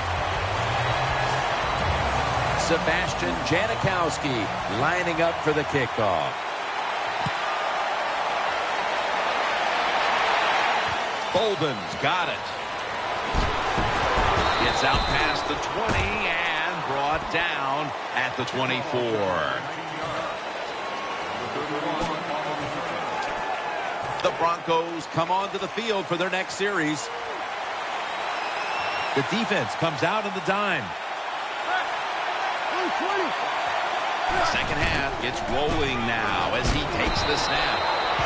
Sebastian Janikowski lining up for the kickoff. Bolden's got it. Gets out past the 20 and brought down at the 24. The Broncos come onto the field for their next series. The defense comes out in the dime. Second half gets rolling now as he takes the snap.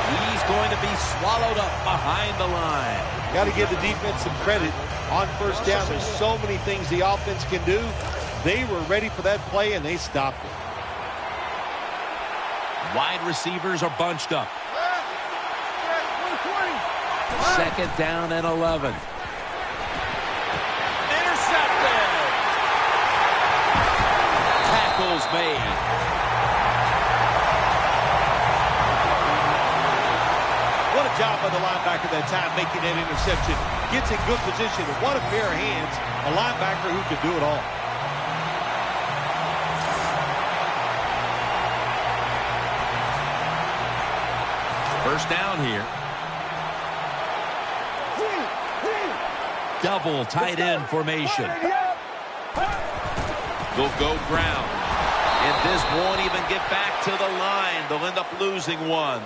He's going to be swallowed up behind the line. Got to give the defense some credit on first down. There's so many things the offense can do. They were ready for that play, and they stopped it. Wide receivers are bunched up. Second down and 11. Intercepted. Tackles made. What a job by the linebacker that time making that interception. Gets in good position. And what a pair of hands. A linebacker who can do it all. First down here. Double tight end formation. They'll go ground. And this won't even get back to the line. They'll end up losing one.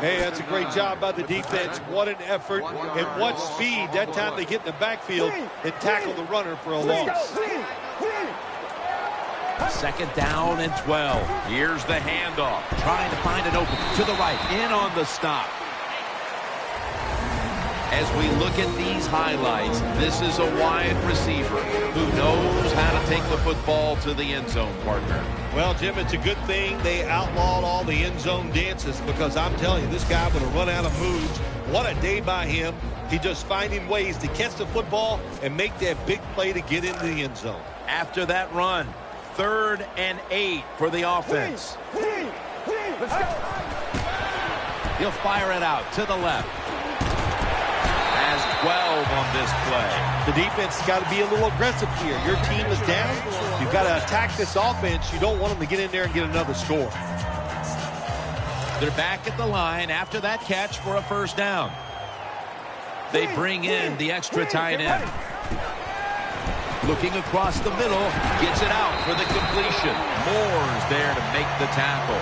Hey, that's a great job by the defense. What an effort and what speed. That time they get in the backfield and tackle the runner for a loss. Second down and 12. Here's the handoff. Trying to find an open to the right. In on the stop. As we look at these highlights, this is a wide receiver who knows how to take the football to the end zone, partner. Well, Jim, it's a good thing they outlawed all the end zone dances, because I'm telling you, this guy would have run out of moves. What a day by him. He's just finding ways to catch the football and make that big play to get into the end zone. After that run, 3rd and 8 for the offense. Let's go. He'll fire it out to the left. Has 12 on this play. The defense has got to be a little aggressive here. Your team is down. You've got to attack this offense. You don't want them to get in there and get another score. They're back at the line after that catch for a first down. They bring in the extra tight end. Looking across the middle, gets it out for the completion. Moore's there to make the tackle.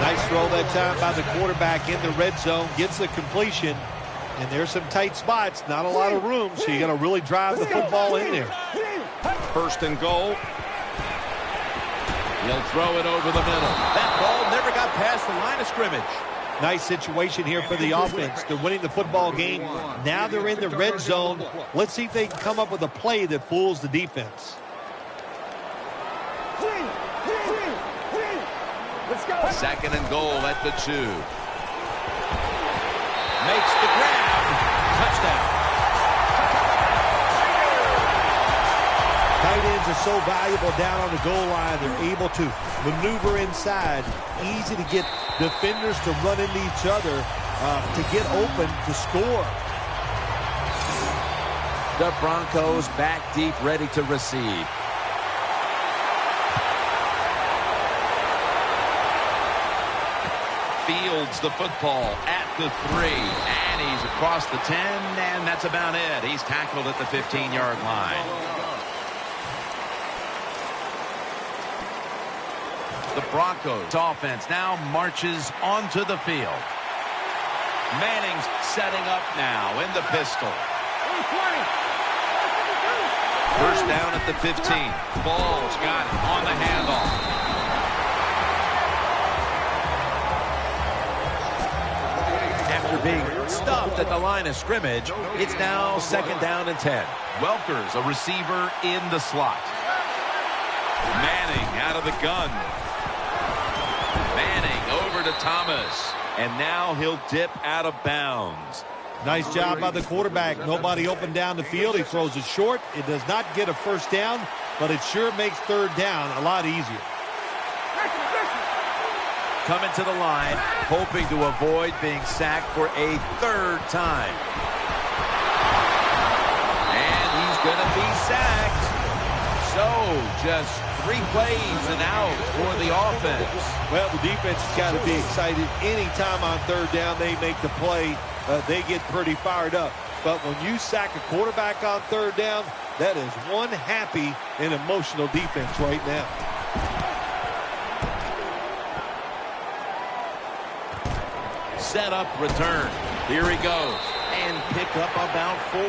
Nice throw that time by the quarterback in the red zone. Gets the completion. And there's some tight spots, not a lot of room, so you got to really drive the football in there. First and goal. He'll throw it over the middle. That ball never got past the line of scrimmage. Nice situation here for the offense. They're winning the football game. Now they're in the red zone. Let's see if they can come up with a play that fools the defense. Let's go. Second and goal at the 2. Makes the grab. Touchdown. Tight ends are so valuable down on the goal line. They're able to maneuver inside. Easy to get defenders to run into each other to get open to score. The Broncos back deep, ready to receive. Fields the football at the 3, and he's across the 10, and that's about it. He's tackled at the 15-yard line. The Broncos offense now marches onto the field. Manning's setting up now in the pistol. First down at the 15. Ball's got it on the handoff. After being stuffed at the line of scrimmage, it's now second down and 10. Welker's a receiver in the slot. Manning out of the gun. Manning over to Thomas. And now he'll dip out of bounds. Nice job by the quarterback. Nobody open down the field. He throws it short. It does not get a first down, but it sure makes third down a lot easier. Coming to the line, hoping to avoid being sacked for a third time. And he's going to be sacked. So, just 3 plays and out for the offense. Well, the defense has got to be excited. Anytime on third down they make the play, they get pretty fired up. But when you sack a quarterback on third down, that is one happy and emotional defense right now. Set up, return. Here he goes. And pick up about 4.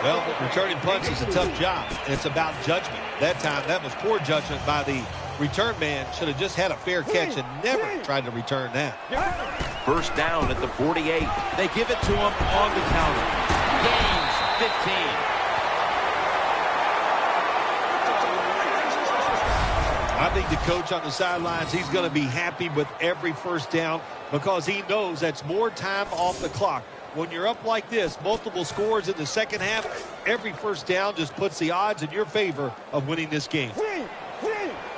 Well, returning punts is a tough job, and it's about judgment. That time, that was poor judgment by the return man. Should have just had a fair catch and never tried to return that. First down at the 48. They give it to him on the counter. Gains 15. I think the coach on the sidelines, he's going to be happy with every first down because he knows that's more time off the clock. When you're up like this, multiple scores in the second half, every first down just puts the odds in your favor of winning this game.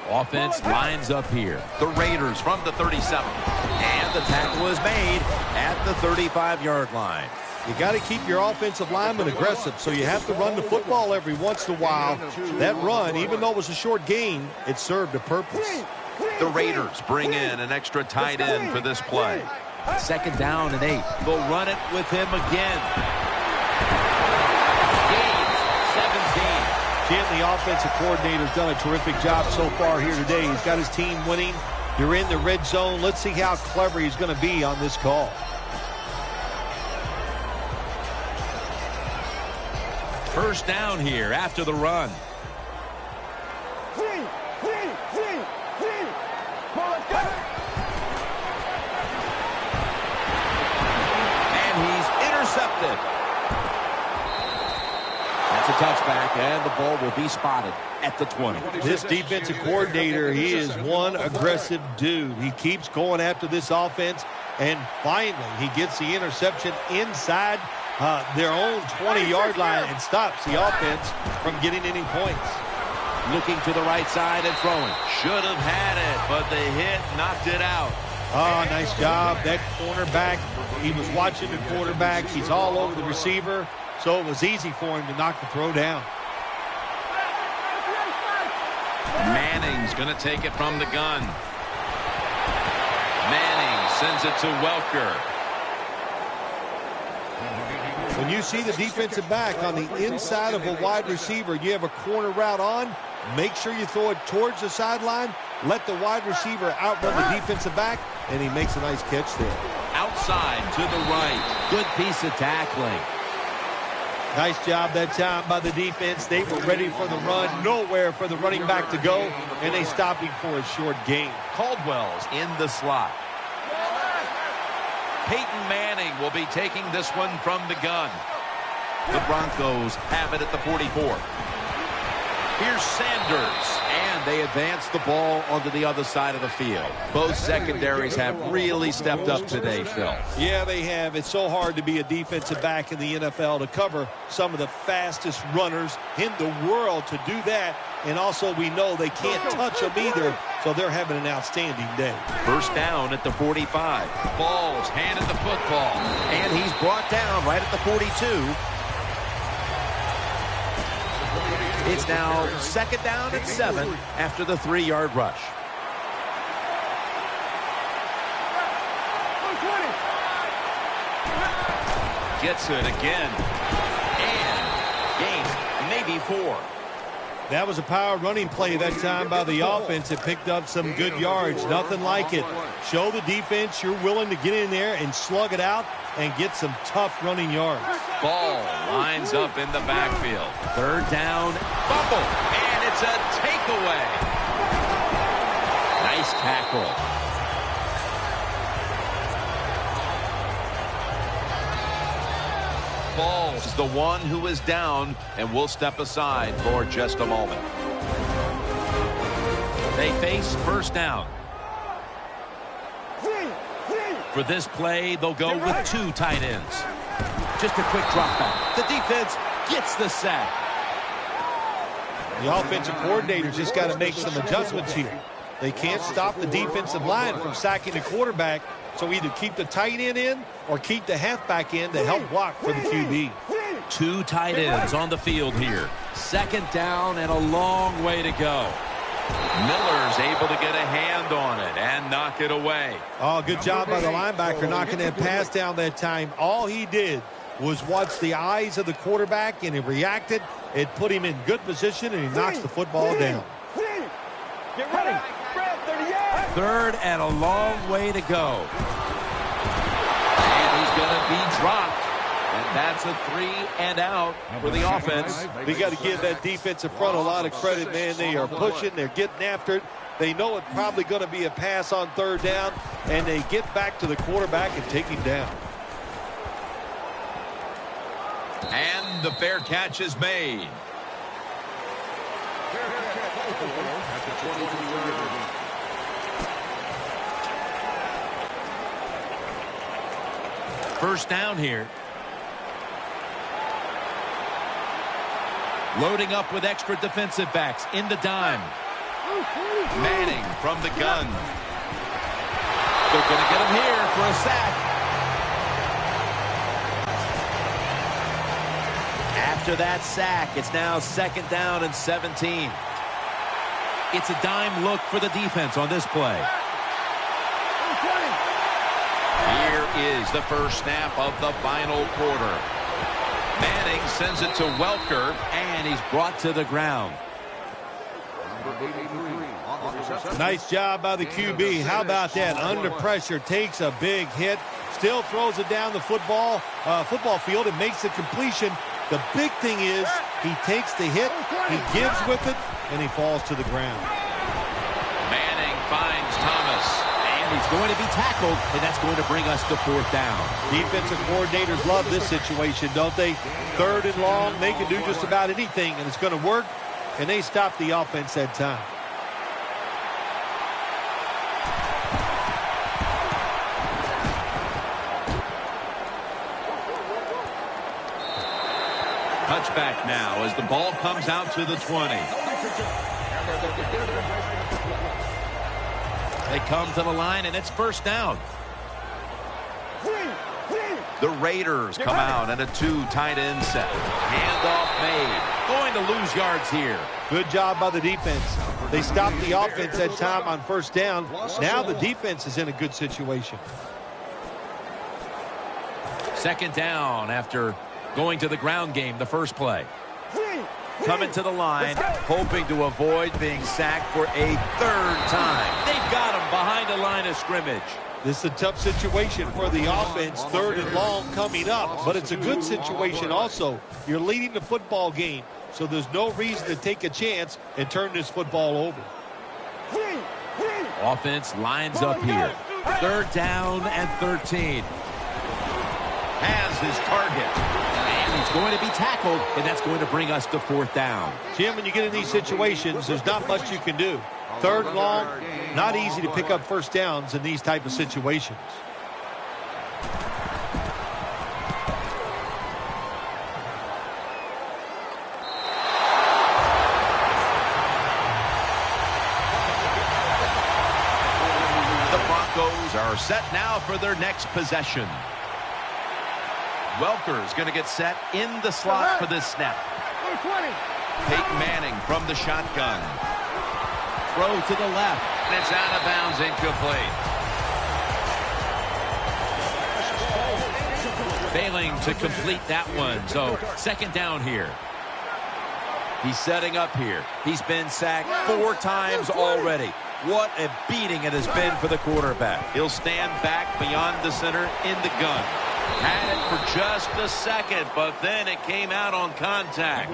Offense lines up here. The Raiders from the 37. And the tackle is made at the 35-yard line. You got to keep your offensive lineman aggressive, so you have to run the football every once in a while. That run, even though it was a short gain, it served a purpose. The Raiders bring in an extra tight end for this play. Second down and 8. They'll run it with him again. Gains 17. Jim, the offensive coordinator's done a terrific job so far here today. He's got his team winning. You're in the red zone. Let's see how clever he's going to be on this call. First down here after the run. And he's intercepted. That's a touchback, and the ball will be spotted at the 20. This defensive coordinator, he is one aggressive dude. He keeps going after this offense, and finally he gets the interception inside their own 20-yard line and stops the offense from getting any points. Looking to the right side and throwing. Should have had it, but the hit knocked it out. Oh, nice job. That cornerback, he was watching the quarterback. He's all over the receiver, so it was easy for him to knock the throw down. Manning's going to take it from the gun. Manning sends it to Welker. When you see the defensive back on the inside of a wide receiver, you have a corner route on, make sure you throw it towards the sideline, let the wide receiver outrun the defensive back, and he makes a nice catch there. Outside to the right. Good piece of tackling. Nice job that time by the defense. They were ready for the run, nowhere for the running back to go, and they stopped him for a short gain. Caldwell's in the slot. Peyton Manning will be taking this one from the gun. The Broncos have it at the 44. Here's Sanders, and they advance the ball onto the other side of the field. Both secondaries have really stepped up today, Phil. Yeah, they have. It's so hard to be a defensive back in the NFL to cover some of the fastest runners in the world to do that. And also we know they can't touch them either, so they're having an outstanding day. First down at the 45. Ball's handed the football. And he's brought down right at the 42. It's now second down and 7 after the 3-yard rush. Gets it again. And gains maybe 4. That was a power running play that time by the offense. It picked up some good yards. Nothing like it. Show the defense you're willing to get in there and slug it out and get some tough running yards. Ball lines up in the backfield. Third down. Fumble. And it's a takeaway. Nice tackle. Ball's the one who is down, and will step aside for just a moment. They face first down. For this play, they'll go with 2 tight ends. Just a quick drop back. The defense gets the sack. The offensive coordinator just got to make some adjustments here. They can't stop the defensive line from sacking the quarterback, so either keep the tight end in or keep the halfback in to help block for the QB. 2 tight ends on the field here. 2nd down and a long way to go. Miller's able to get a hand on it and knock it away. Oh, good job by the linebacker knocking that pass down that time. All he did was watch the eyes of the quarterback, and he reacted. It put him in good position, and he knocks the football down. Get ready. 3rd and a long way to go. And he's going to be dropped. And that's a 3 and out for the offense. We got to give that defensive front a lot of credit, man. They are pushing. They're getting after it. They know it's probably going to be a pass on 3rd down, and they get back to the quarterback and take him down. And the fair catch is made. First down here. Loading up with extra defensive backs in the dime. Manning from the gun. They're going to get him here for a sack. After that sack, it's now 2nd down and 17. It's a dime look for the defense on this play. Here is the first snap of the final quarter. Manning sends it to Welker, And he's brought to the ground. Nice job by the QB. How about that? Under pressure, takes a big hit, still throws it down the football field and makes the completion. The big thing is he takes the hit, he gives with it, and he falls to the ground. Manning finds Thomas. And he's going to be tackled, and that's going to bring us to 4th down. Defensive coordinators love this situation, don't they? 3rd and long, they can do just about anything, and it's going to work, and they stop the offense that time. Touchback now as the ball comes out to the 20. They come to the line, and it's 1st down. The Raiders come out and a 2 tight end set. Handoff made. Going to lose yards here. Good job by the defense. They stopped the offense that time on 1st down. Now the defense is in a good situation. 2nd down after going to the ground game the first play. Coming to the line, hoping to avoid being sacked for a 3rd time. They've got him behind the line of scrimmage. This is a tough situation for the offense, 3rd and long coming up, but it's a good situation also. You're leading the football game, so there's no reason to take a chance and turn this football over. Offense lines up here. 3rd down and 13. Has his target. And he's going to be tackled, and that's going to bring us to 4th down. Jim, when you get in these situations, there's not much you can do. 3rd and long, not easy to pick up 1st downs in these type of situations. The Broncos are set now for their next possession. Welker's going to get set in the slot for this snap. Peyton Manning from the shotgun. Throw to the left. And it's out of bounds, incomplete. Failing to complete that one. So 2nd down here. He's setting up here. He's been sacked 4 times already. What a beating it has been for the quarterback. He'll stand back beyond the center in the gun. Had it for just a second, but then it came out on contact.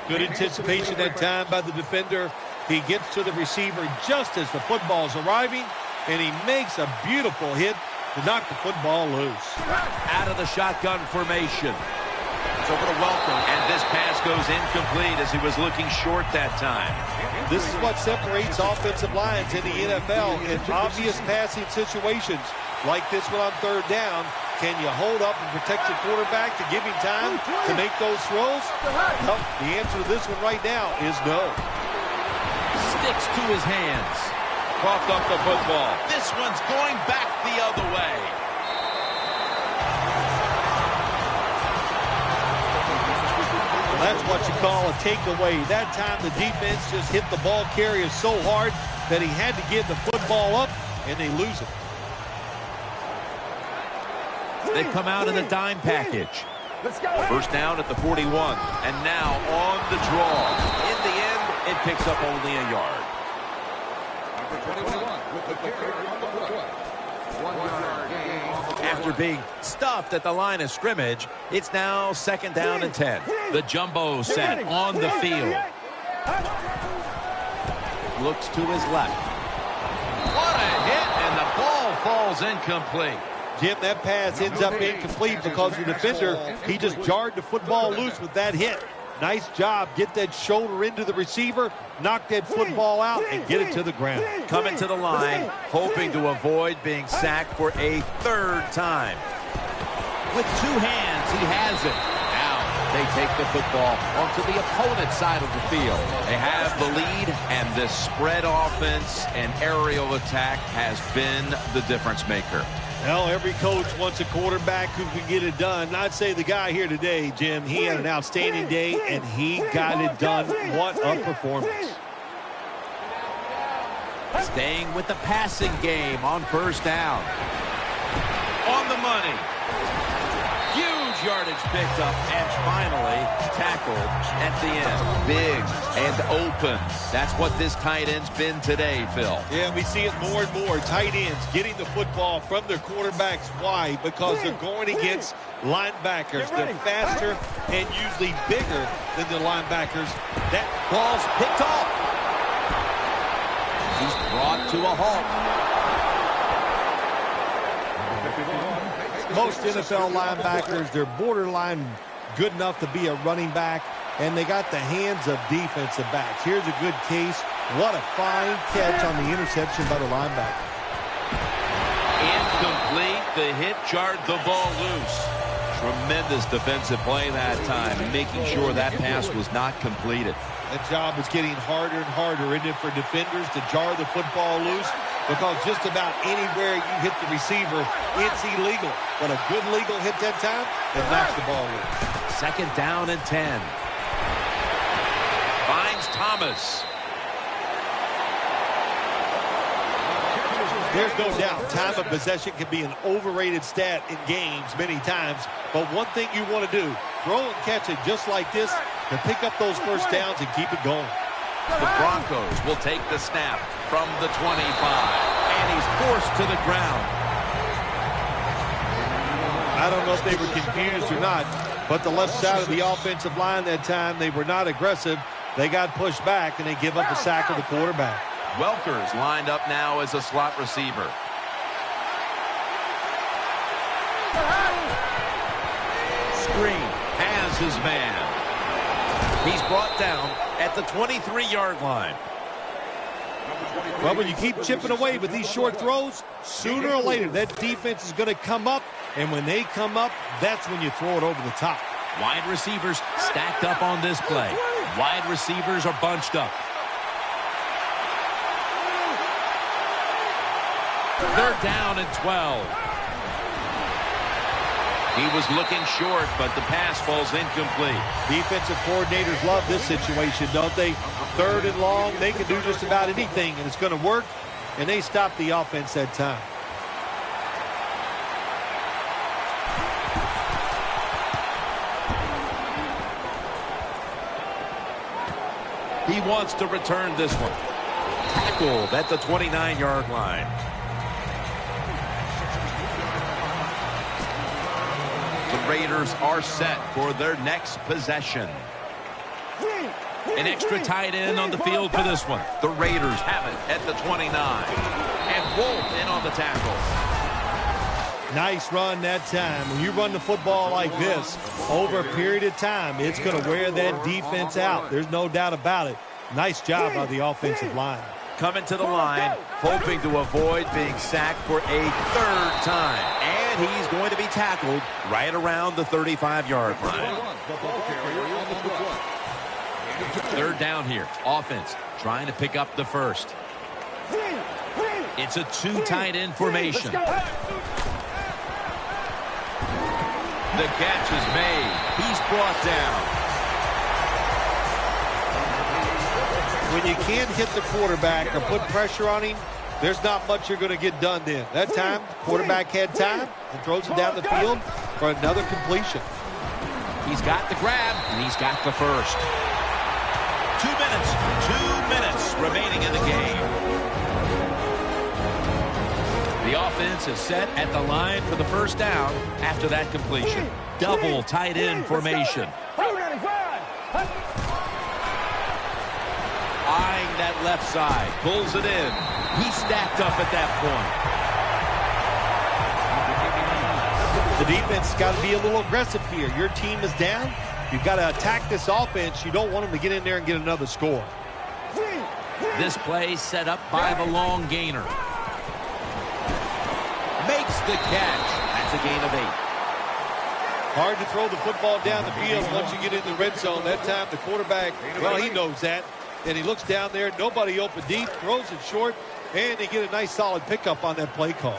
Good anticipation that time by the defender. He gets to the receiver just as the football's arriving, and he makes a beautiful hit to knock the football loose. Out of the shotgun formation. It's over to Welker. And this pass goes incomplete as he was looking short that time. This is what separates offensive lines in the NFL in obvious passing situations. Like this one on third down, can you hold up and protect your quarterback to give him time to make those throws? Well, the answer to this one right now is no. Sticks to his hands. Coughed up the football. This one's going back the other way. That's what you call a takeaway. That time the defense just hit the ball carrier so hard that he had to give the football up, and they lose it. They come out in the dime package. First down at the 41. And now on the draw. In the end, it picks up only a yard. After being stuffed at the line of scrimmage, it's now second down and 10. The jumbo set on the field. Looks to his left. What a hit, and the ball falls incomplete. Jim, that pass ends up incomplete because the defender, he just jarred the football loose with that hit. Nice job. Get that shoulder into the receiver, knock that football out, and get it to the ground. Coming to the line, hoping to avoid being sacked for a third time. With two hands, he has it. Now they take the football onto the opponent's side of the field. They have the lead, and this spread offense and aerial attack has been the difference maker. Well, every coach wants a quarterback who can get it done. I'd say the guy here today, Jim, he had an outstanding day, and he got it done. What a performance. Staying with the passing game on first down. On the money. Huge yardage picked up and finally tackled at the end. Big and open. That's what this tight end's been today, Phil. Yeah, we see it more and more. Tight ends getting the football from their quarterbacks. Why? Because they're going against linebackers. They're faster and usually bigger than the linebackers. That Ball's picked off. He's brought to a halt. most NFL linebackers, they're borderline good enough to be a running back, and they got the hands of defensive backs. Here's a good case. What a fine catch on the interception by the linebacker. Incomplete. The hit jarred the ball loose. Tremendous defensive play that time, making sure that pass was not completed. That job is getting harder and harder, isn't it, for defenders to jar the football loose? Because just about anywhere you hit the receiver, it's illegal. But a good legal hit that time, it knocks the ball loose. Second down and 10. Finds Thomas. There's no doubt time of possession can be an overrated stat in games many times. But one thing you want to do, throw and catch it just like this to pick up those first downs and keep it going. The Broncos will take the snap from the 25. And he's forced to the ground. I don't know if they were confused or not, but the left side of the offensive line that time, they were not aggressive. They got pushed back, and they give up a sack of the quarterback. Welker's lined up now as a slot receiver. Screen. Has his man. He's brought down at the 23-yard line. Well, when you keep chipping away with these short throws, sooner or later that defense is going to come up, and when they come up, that's when you throw it over the top. Wide receivers stacked up on this play. Wide receivers are bunched up. They're down at 12. He was looking short, but the pass falls incomplete. Defensive coordinators love this situation, don't they? Third and long, they can do just about anything, and it's going to work, and they stop the offense that time. He wants to return this one. Tackled at the 29-yard line. The Raiders are set for their next possession. An extra tight end on the field for this one. The Raiders have it at the 29. And Wolf in on the tackle. Nice run that time. When you run the football like this, over a period of time, it's going to wear that defense out. There's no doubt about it. Nice job by the offensive line. Coming to the line, hoping to avoid being sacked for a third time. And he's going to be tackled right around the 35-yard line. Third down here. Offense trying to pick up the first. It's a two tight end formation. The catch is made. He's brought down. When you can't hit the quarterback or put pressure on him, there's not much you're going to get done then. That time, quarterback had time and throws it down the field for another completion. He's got the grab, and he's got the first. 2 minutes remaining in the game. The offense is set at the line for the first down after that completion. Double tight end formation. Eyeing that left side. Pulls it in. He's stacked up at that The point. defense has got to be a little aggressive here. Your team is down. You've got to attack this offense. You don't want them to get in there and get another score. This play set up by the long gainer. Makes the catch. That's a gain of 8. Hard to throw the football down the field once you get in the red zone. That time the quarterback, well, he knows that. And he looks down there, nobody open deep, throws it short, and they get a nice solid pickup on that play call.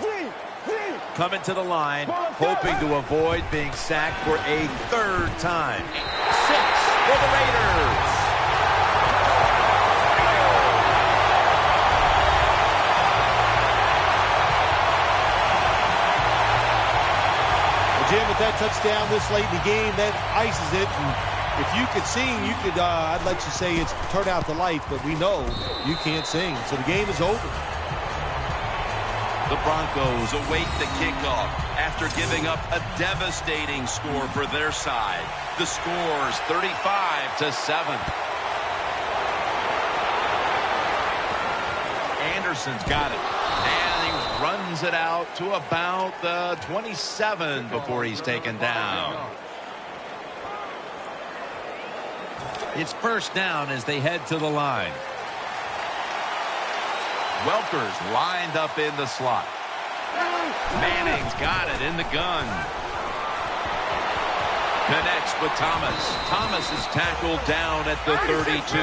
Coming to the line, hoping to avoid being sacked for a third time. 6 for the Raiders. Jim, with that touchdown this late in the game, that ices it. And if you could sing, you could, I'd let you say it's turn out the light, but we know you can't sing. So the game is over. The Broncos await the kickoff after giving up a devastating score for their side. The score's 35-7. Anderson's got it. And he runs it out to about the 27 before he's taken down. It's first down as they head to the line. Welker's lined up in the slot. Manning's got it in the gun. Connects with Thomas. Thomas is tackled down at the 32.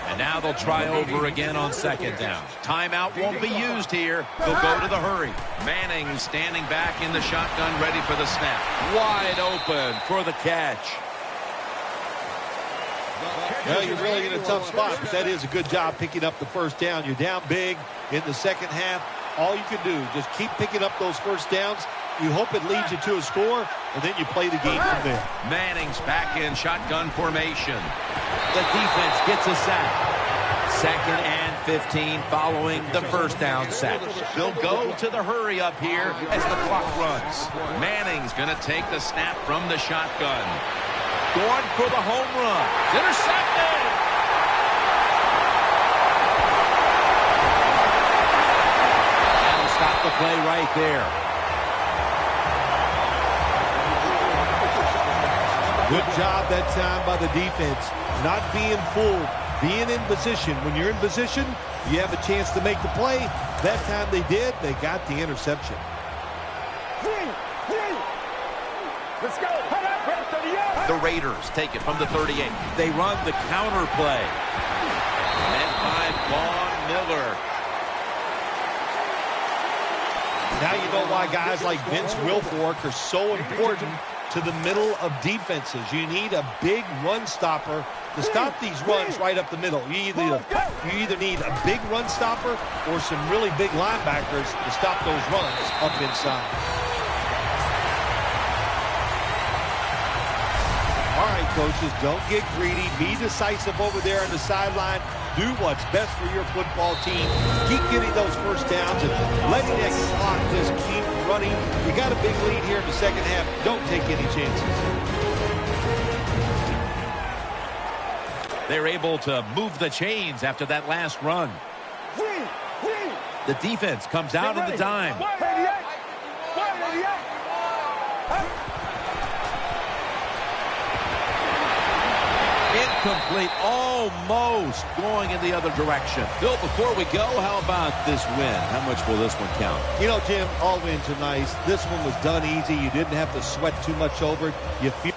And now they'll try over again on second down. Timeout won't be used here. They'll go to the hurry. Manning standing back in the shotgun, ready for the snap. Wide open for the catch. Well, you're really in a tough spot, but that is a good job picking up the first down. You're down big in the second half. All you can do, just keep picking up those first downs. You hope it leads you to a score, and then you play the game from there. Manning's back in shotgun formation. The defense gets a sack. Second and 15 following the first down sack. They'll go to the hurry up here as the clock runs. Manning's going to take the snap from the shotgun. Going for the home run. Intercepted! That'll stop the play right there. Good job that time by the defense. Not being fooled, being in position. When you're in position, you have a chance to make the play. That time they did. They got the interception. Let's go. The Raiders take it from the 38. They run the counter play. Met by Von Miller. Now you know why guys like Vince Wilfork are so important to the middle of defenses. You need a big run stopper to stop these runs right up the middle. You either need a big run stopper or some really big linebackers to stop those runs up inside. All right, coaches, don't get greedy. Be decisive over there on the sideline. Do what's best for your football team. Keep getting those first downs and letting that clock just keep running. You got a big lead here in the second half. Don't take any chances. They're able to move the chains after that last run. The defense comes out on the dime. Incomplete, almost going in the other direction. Bill, before we go, how about this win? How much will this one count? You know, Jim, all wins are nice. This one was done easy. You didn't have to sweat too much over it. You feel